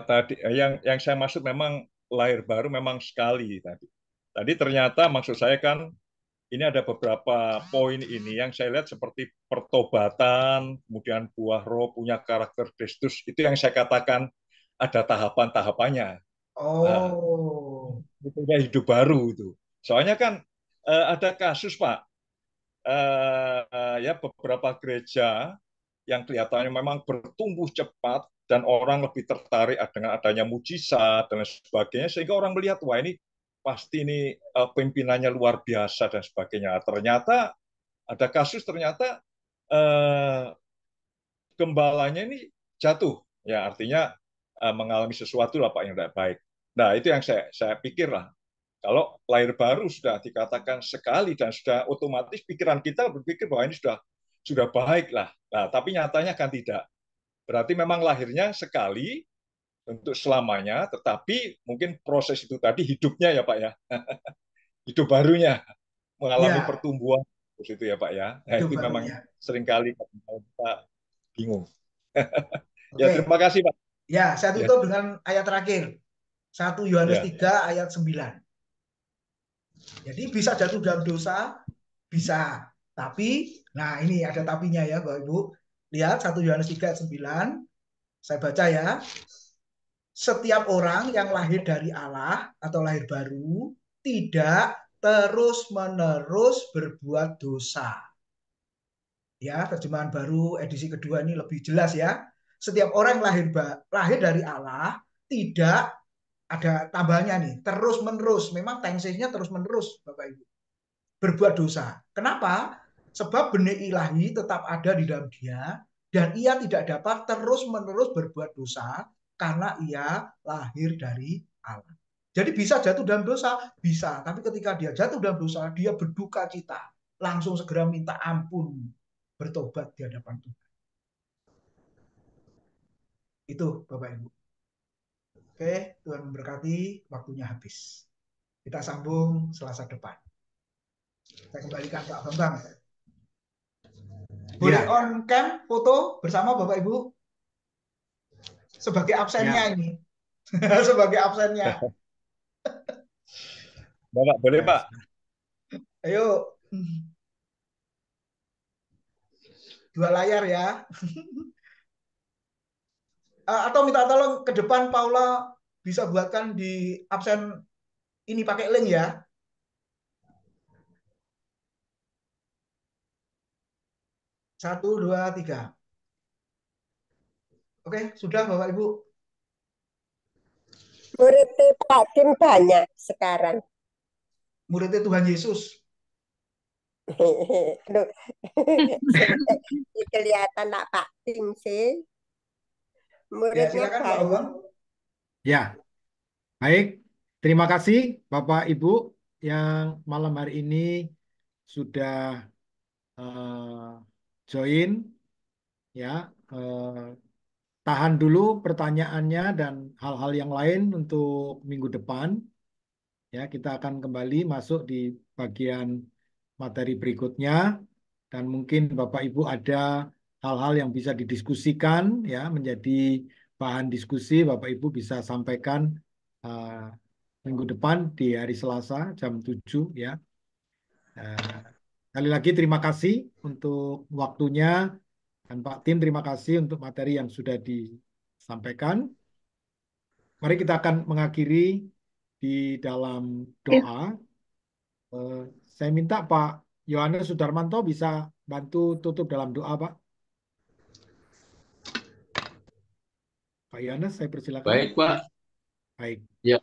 Tadi yang saya maksud memang lahir baru memang sekali tadi. Tadi ternyata maksud saya kan ini ada beberapa poin ini yang saya lihat seperti pertobatan, kemudian buah roh punya karakter Kristus. Itu yang saya katakan ada tahapan-tahapannya. Oh. Itu hidup baru itu. Soalnya kan ada kasus Pak, ya beberapa gereja yang kelihatannya memang bertumbuh cepat dan orang lebih tertarik dengan adanya mujizat dan sebagainya, sehingga orang melihat wah ini pasti ini pimpinannya luar biasa dan sebagainya. Ternyata ada kasus ternyata gembalanya ini jatuh, ya artinya mengalami sesuatu lah Pak yang tidak baik. Nah, itu yang saya pikir lah. Kalau lahir baru sudah dikatakan sekali dan sudah otomatis pikiran kita berpikir bahwa ini sudah baik lah. Nah, tapi nyatanya kan tidak. Berarti memang lahirnya sekali untuk selamanya, tetapi mungkin proses itu tadi hidupnya ya Pak ya. Hidup barunya mengalami Ya, pertumbuhan terus itu ya Pak ya. Nah, hidup itu memang barunya. seringkali kita bingung. Ya, Oke. terima kasih Pak. Ya, saya Ya, tutup dengan ayat terakhir. 1 Yohanes ya. 3 ayat 9. Jadi bisa jatuh dalam dosa, bisa. Tapi, nah ini ada tapinya ya Bapak Ibu. Lihat 1 Yohanes 3 ayat 9. Saya baca ya. Setiap orang yang lahir dari Allah atau lahir baru tidak terus-menerus berbuat dosa. Ya, terjemahan baru edisi kedua ini lebih jelas ya. Setiap orang yang lahir dari Allah tidak ada tambahnya nih, terus-menerus. Memang tensinya terus-menerus, Bapak Ibu. Berbuat dosa. Kenapa? Sebab benih ilahi tetap ada di dalam dia dan ia tidak dapat terus-menerus berbuat dosa karena ia lahir dari Allah. Jadi bisa jatuh dalam dosa, bisa. Tapi ketika dia jatuh dalam dosa, dia berduka cita. Langsung segera minta ampun, bertobat di hadapan Tuhan. Itu Bapak Ibu. Oke, Tuhan memberkati, waktunya habis. Kita sambung Selasa depan. Saya kembalikan Pak Bambang. Boleh Ya, on cam foto bersama Bapak Ibu sebagai absennya ya, ini. Sebagai absennya. Bapak, boleh ya. Pak? Ayo. Dua layar ya. Atau minta tolong ke depan Paula bisa buatkan di absen ini pakai link ya. Satu, dua, tiga. Oke, sudah Bapak Ibu. Muridnya Pak Tim banyak sekarang. Muridnya Tuhan Yesus. Aduh, kelihatan nak Pak Tim sih. Ya, Muridnya silakan Pak banyak. Bambang. Ya, baik. Terima kasih Bapak Ibu yang malam hari ini sudah join. Ya, tahan dulu pertanyaannya dan hal-hal yang lain untuk minggu depan. Ya, kita akan kembali masuk di bagian materi berikutnya dan mungkin Bapak Ibu ada hal-hal yang bisa didiskusikan ya menjadi bahan diskusi. Bapak Ibu bisa sampaikan minggu depan di hari Selasa jam 7 ya. Sekali lagi terima kasih untuk waktunya dan Pak Tim terima kasih untuk materi yang sudah disampaikan. Mari kita akan mengakhiri di dalam doa. Saya minta Pak Yohanes Sudarmanto bisa bantu tutup dalam doa, Pak. Pak Yohanes, saya persilakan. Baik, Pak. Baik. Ya,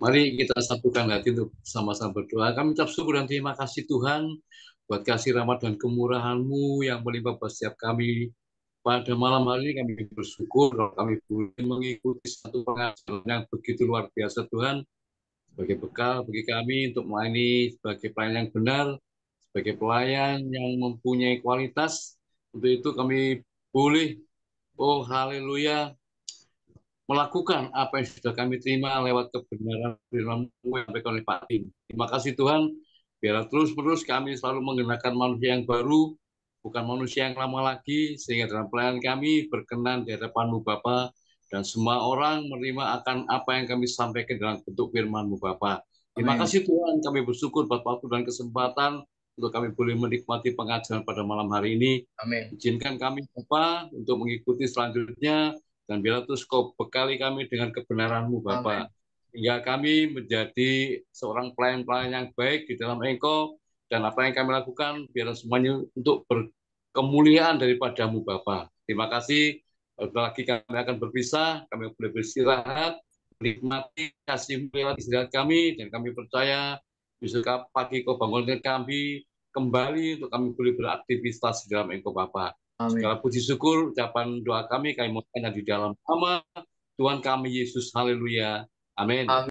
mari kita satukan hati untuk sama-sama berdoa. Kami ucap syukur dan terima kasih Tuhan buat kasih rahmat dan kemurahan-Mu yang melimpah buat setiap kami. Pada malam hari ini kami bersyukur kalau kami boleh mengikuti satu pengajaran yang begitu luar biasa Tuhan sebagai bekal bagi kami untuk melayani sebagai pelayan yang benar, sebagai pelayan yang mempunyai kualitas. Untuk itu kami boleh, oh haleluya, melakukan apa yang sudah kami terima lewat kebenaran firman-Mu yang disampaikan oleh Pak Tim. Terima kasih Tuhan, biar terus-menerus kami selalu mengenakan manusia yang baru, bukan manusia yang lama lagi, sehingga dalam pelayanan kami berkenan di hadapan-Mu Bapa dan semua orang menerima akan apa yang kami sampaikan dalam bentuk firman-Mu Bapa. Terima Amin. kasih Tuhan, kami bersyukur buat waktu dan kesempatan untuk kami boleh menikmati pengajaran pada malam hari ini. Amin. Izinkan kami Bapa untuk mengikuti selanjutnya dan biarlah terus Kau bekali kami dengan kebenaran-Mu Bapa. Hingga kami menjadi seorang pelayan-pelayan yang baik di dalam Engkau dan apa yang kami lakukan biarlah semuanya untuk kemuliaan daripada-Mu Bapa. Terima kasih. Lagi kami akan berpisah, kami boleh beristirahat, menikmati kasih-Mu lewat istirahat kami, dan kami percaya besok pagi Kau bangunkan kami kembali untuk kami boleh beraktivitas di dalam Engkau Bapa. Amin. Segala puji syukur, ucapan doa kami mohonkan di dalam nama Tuhan kami Yesus. Haleluya. Amin.